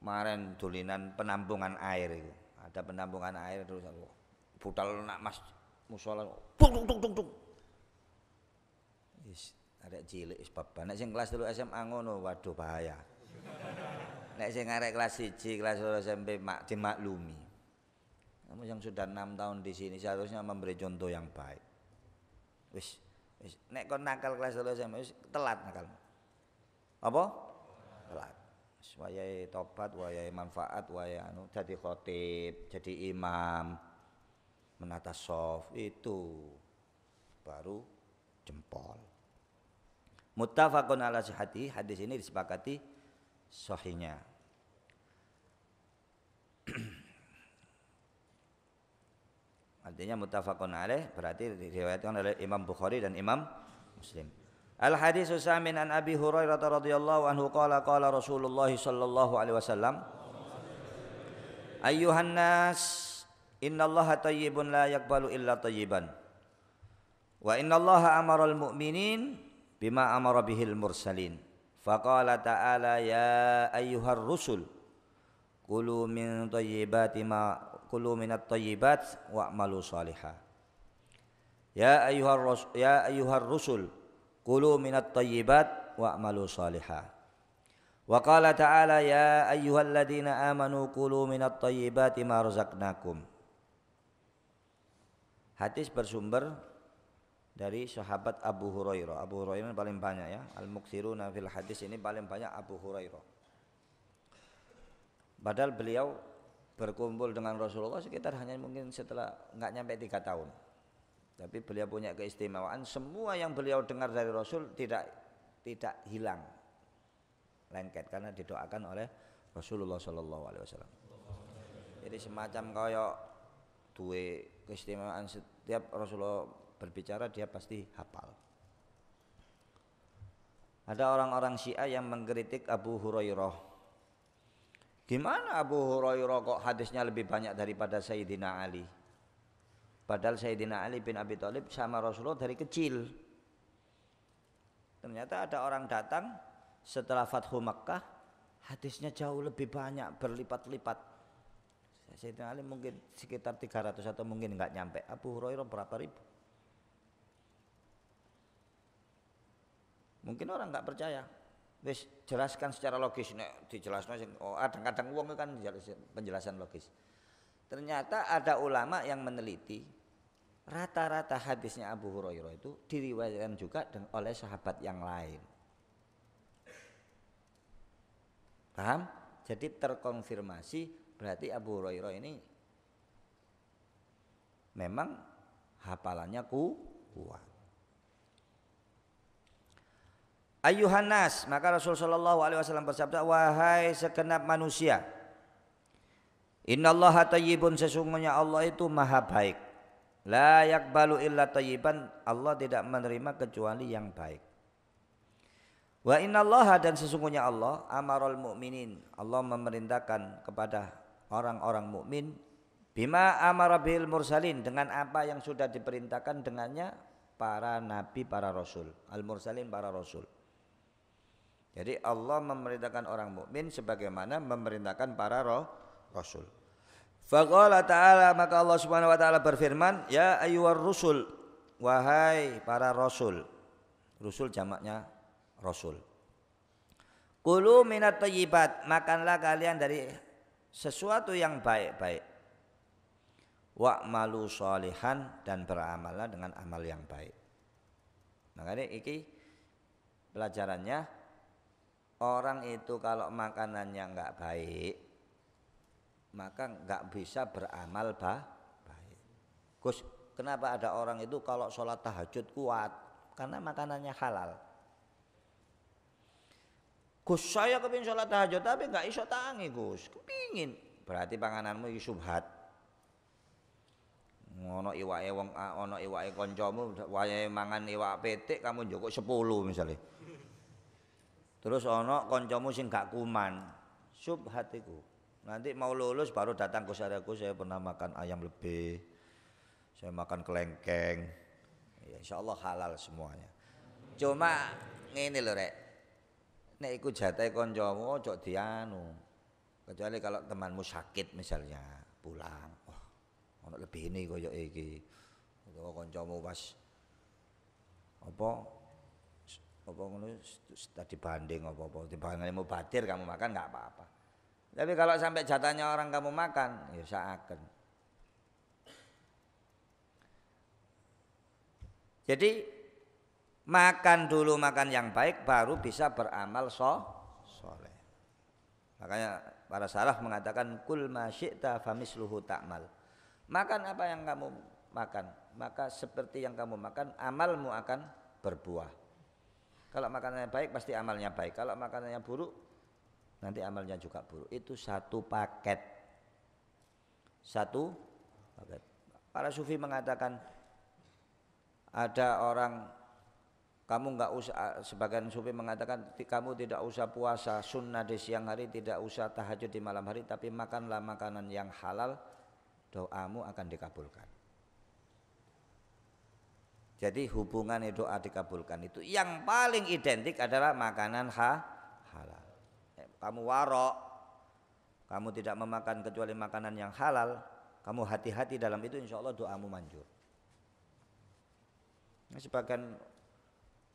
Maren dolinan penampungan air itu. Ada penampungan air terus budal nak Mas musala tung tung tung tung. Wis arek cilik wis baban. Nek sing kelas 3 SMA ngono waduh bahaya. Nek sing arek kelas 1, kelas 2 SMP dimaklumi. Kamu yang sudah 6 tahun di sini seharusnya memberi contoh yang baik. Wis nek kon nakal kelas 3 SMP wis telat nakal. Apa? Telat. Wayahe tobat, wayahe manfaat, wayahe dadi khatib, jadi imam, menata shaf itu baru jempol. Muttafaqun ala sihhati, hadis ini disepakati sahihnya. Artinya muttafaqun alaih berarti diriwayatkan oleh Imam Bukhari dan Imam Muslim. Al hadis usamin an Abi Hurairah radhiyallahu anhu qala qala Rasulullah sallallahu alaihi wasallam ayyuhan nas innallaha thayyibun la yaqbalu illa thayyiban wa innallaha amara al mu'minin bima amara bihil mursalin faqala ta'ala ya ayyuhar rusul kulu min thayyibati ma kulu minat thayyibat wa'malu salihah ya ayyuhar rusul kulu minat thayyibat wa'malu salihah wa qala ta'ala ya ayyuhalladzina amanu kulu minat thayyibati ma razaqnakum. Hadis bersumber dari sahabat Abu Hurairah. Abu Hurairah ini paling banyak ya, al-muktsiruna fil hadis ini paling banyak Abu Hurairah. Padahal beliau berkumpul dengan Rasulullah sekitar hanya mungkin setelah enggak nyampe 3 tahun. Tapi beliau punya keistimewaan, semua yang beliau dengar dari Rasul tidak hilang lengket karena didoakan oleh Rasulullah sallallahu alaihi wasallam. Jadi semacam kayak duwe keistimewaan, setiap Rasulullah berbicara dia pasti hafal. Ada orang-orang Syiah yang mengkritik Abu Hurairah. Gimana Abu Hurairah kok hadisnya lebih banyak daripada Sayyidina Ali? Padahal Sayyidina Ali bin Abi Thalib sama Rasulullah dari kecil. Ternyata ada orang datang setelah Fathu Makkah, hadisnya jauh lebih banyak, berlipat-lipat. Sayyidina Ali mungkin sekitar 300 atau mungkin enggak nyampe. Abu Hurairah berapa ribu? Mungkin orang enggak percaya. Wis jelaskan secara logis, nek dijelasno sing kadang-kadang wong kan penjelasan logis. Ternyata ada ulama yang meneliti rata-rata hadisnya Abu Hurairah itu diriwayatkan juga oleh sahabat yang lain. Paham? Jadi terkonfirmasi berarti Abu Hurairah ini memang hafalannya kuat. Ayyuhan nas, maka Rasul sallallahu alaihi wasallam bersabda, wahai segenap manusia, innallaha thayyibun, sesungguhnya Allah itu maha baik. La yaqbalu illa thayyiban, Allah tidak menerima kecuali yang baik. Wa innallaha, dan sesungguhnya Allah amaral mu'minin, Allah memerintahkan kepada orang-orang mukmin bima amara bil mursalin, dengan apa yang sudah diperintahkan dengannya para nabi, para rasul. Al mursalin para rasul. Jadi Allah memerintahkan orang mukmin sebagaimana memerintahkan para rasul. Faqala ta'ala, maka Allah Subhanahu wa taala berfirman, ya ayyuhar rusul, wahai para rasul. Rusul jamaknya rasul. Kulu minat thayyibat, makanlah kalian dari sesuatu yang baik-baik. Wa'malu sholihan, dan beramallah dengan amal yang baik. Makanya ini pelajarannya, orang itu kalau makanannya enggak baik, maka enggak bisa beramal baik. Gus, kenapa ada orang itu kalau sholat tahajud kuat? Karena makanannya halal. Gus, saya kepingin sholat tahajud tapi enggak iso tangi Gus. Kepingin. Berarti pangananmu iki subhat. Ngono iwake wong, ono iwake kancamu wayahe mangan iwak petik kamu njukuk 10 misalnya. Terus ono kancamu sing gak kuman, subhat iku. Nanti mau lulus baru datang ke saya pernah makan ayam lebih. saya makan kelengkeng. Ya insyaallah halal semuanya. Cuma ngene lho rek. Nek iku jatahe kancamu ojo dianu. Kecuali kalau temanmu sakit misalnya pulang. Wah, ono lebih ini koyo iki. Utawa kancamu pas apa ngono tadi banding apa-apa dibanding mubadir kamu makan enggak apa-apa. Tapi kalau sampai jatahnya orang kamu makan, ya usahaken. Jadi makan dulu makan yang baik baru bisa beramal soleh. Makanya para salaf mengatakan kul ma syi'ta famisluhu ta'mal. Makan apa yang kamu makan, maka seperti yang kamu makan amalmu akan berbuah. Kalau makanannya baik pasti amalnya baik. Kalau makanannya buruk nanti amalnya juga buruk. Itu satu paket. Satu paket. Para sufi mengatakan ada orang kamu enggak usah, sebagian sufi mengatakan kamu tidak usah puasa sunnah di siang hari, tidak usah tahajud di malam hari, tapi makanlah makanan yang halal, doamu akan dikabulkan. Jadi hubungan doa dikabulkan itu yang paling identik adalah makanan halal. Kamu warok, kamu tidak memakan kecuali makanan yang halal, kamu hati-hati dalam itu, insya Allah doamu manjur. Sebagian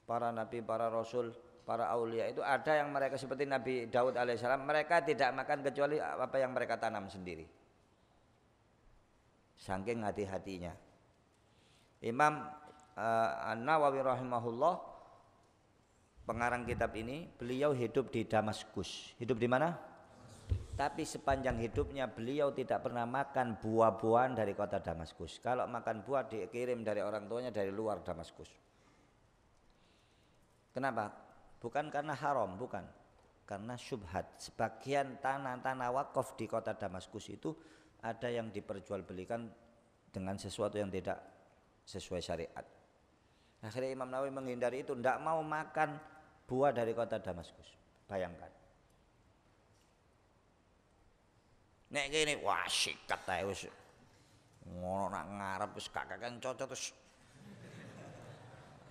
para nabi, para rasul, para aulia itu ada yang mereka seperti Nabi Daud alaihissalam, mereka tidak makan kecuali apa yang mereka tanam sendiri. Saking hati-hatinya. Imam An-Nawawi rahimahullah, pengarang kitab ini, beliau hidup di Damaskus. Hidup di mana? Tapi sepanjang hidupnya beliau tidak pernah makan buah-buahan dari kota Damaskus. Kalau makan buah dikirim dari orang tuanya dari luar Damaskus. Kenapa? Bukan karena haram, bukan. Karena syubhat. Sebagian tanah-tanah wakaf di kota Damaskus itu ada yang diperjualbelikan dengan sesuatu yang tidak sesuai syariat. Akhirnya Imam Nawawi menghindari itu, tidak mau makan buah dari kota Damaskus. Bayangkan. Nek kene wah sikat ae wis. Ngono nak ngarep wis kakek cocok terus.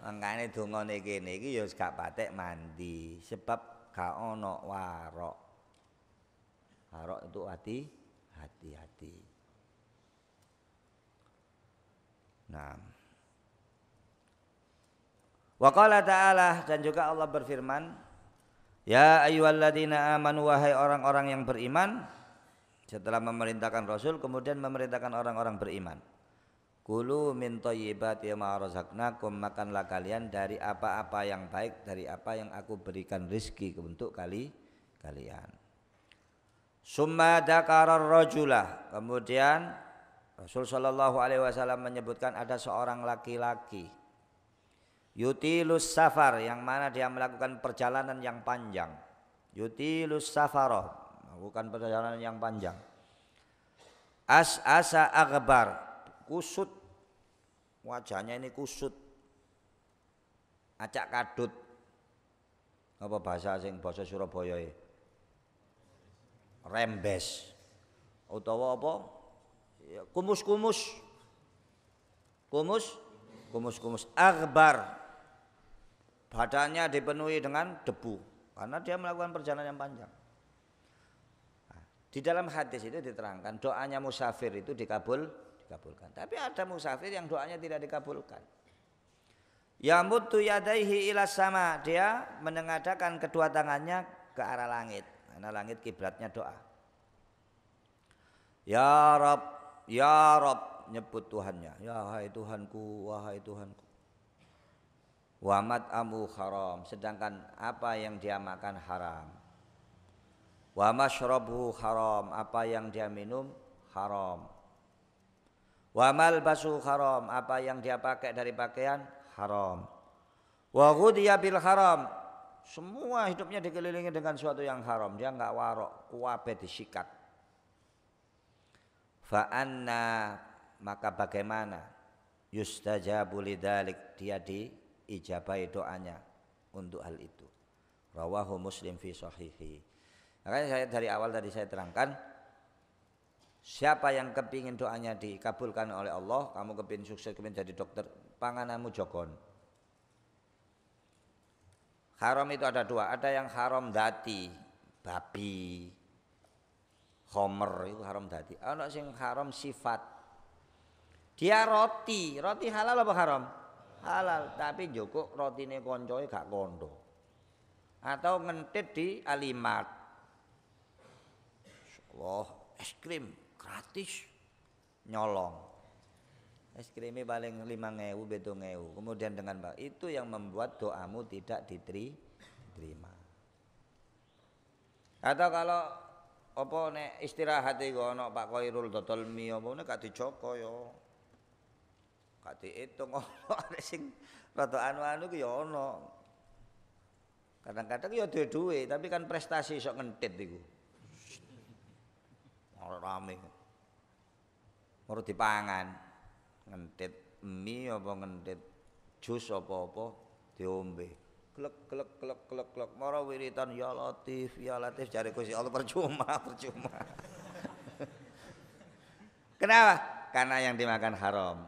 Angkane dongane kene iki ya wis gak patek mandi sebab gak ono warok. Warok itu hati-hati. Nah. Wa qala ta'ala, dan juga Allah berfirman, ya ayyuhalladzina amanu, wahai orang-orang yang beriman. Setelah memerintahkan Rasul, kemudian memerintahkan orang-orang beriman. Kulu min thayyibati ma razaqnakum, makanlah kalian dari apa-apa yang baik, dari apa yang aku berikan rizki untuk kalian. Summa dzakara ar-rajula, kemudian Rasul sallallahu alaihi wasallam menyebutkan ada seorang laki-laki yutilus safar, yang mana dia melakukan perjalanan yang panjang. Yutilus safaroh, melakukan perjalanan yang panjang. As'asa aghbar, kusut, wajahnya ini kusut, acak kadut. Apa bahasa Surabaya ya? Rembes. Utawa apa? Ya, kumus-kumus. Kumus-kumus aghbar. Badannya dipenuhi dengan debu karena dia melakukan perjalanan yang panjang. Nah, di dalam hadis itu diterangkan doanya musafir itu dikabulkan. Tapi ada musafir yang doanya tidak dikabulkan. Yamuddu yadaihi ila sama, dia menengadahkan kedua tangannya ke arah langit. Karena langit kiblatnya doa. Ya Rabb, nyebut Tuhannya. Ya hai Tuhanku, wahai Tuhanku. Wa mat'amu haram, sedangkan apa yang dia makan haram. Wa mashrabuhu haram, apa yang dia minum haram. Wa malbasu haram, apa yang dia pakai dari pakaian haram. Wa ghudhiya bil haram, semua hidupnya dikelilingi dengan sesuatu yang haram. Dia enggak warok, kuwabe disikat. Fa anna, maka bagaimana yustajabu lidzalik, dia diijabahi doanya untuk hal itu. Rawahu Muslim fi sahihi. Makanya saya dari awal tadi saya terangkan, Siapa yang kepingin doanya dikabulkan oleh Allah, kamu kepingin sukses, kepingin jadi dokter, pangananmu jokon. Haram itu ada dua, ada yang haram dati, babi, homer itu haram dati. Ada yang haram sifat. Dia roti halal apa haram? Halal, tapi joko rotine koncoe gak kondo. Atau ngentit di alimat. Allah, es krim gratis nyolong. Es krimnya paling 5.000, 7.000. Kemudian dengan itu yang membuat doamu tidak diterima. Atau kalau apa nek istirahat iku ana Pak Khairul dodol mie apa nek gak dijoko ya. Gak diitung ana sing rada anu ku ya ana. Kadang-kadang ya duwe tapi kan prestasi sok ngentit iku. Ora rame. Ora dipangan. Ngentit mie apa ngentit jus apa-apa diombe. Klek mara wiritan ya Latif jare Gusti Allah percuma. Kenapa? Karena yang dimakan haram,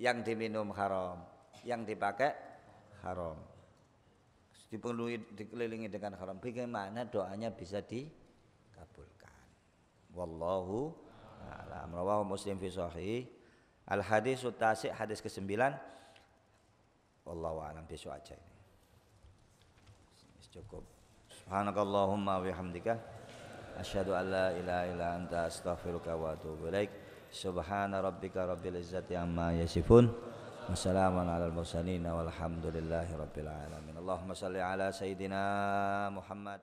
yang diminum haram, yang dipakai haram. Dipenuhi dikelilingi dengan haram. Bagaimana doanya bisa dikabulkan? Wallahu a'lam. Rawahu Muslim fi sahih. Al hadis tasi' hadis ke-9. Wallahu a'lam, besok aja ini. Cukup. Subhanakallahumma wa bihamdika asyhadu an la ilaha illa anta astaghfiruka wa atubu ilaik. Subhana rabbika rabbil izzati amma yasifun. Wassalamun alal mursalin walhamdulillahi rabbil alamin. Allahumma shalli ala sayidina Muhammad.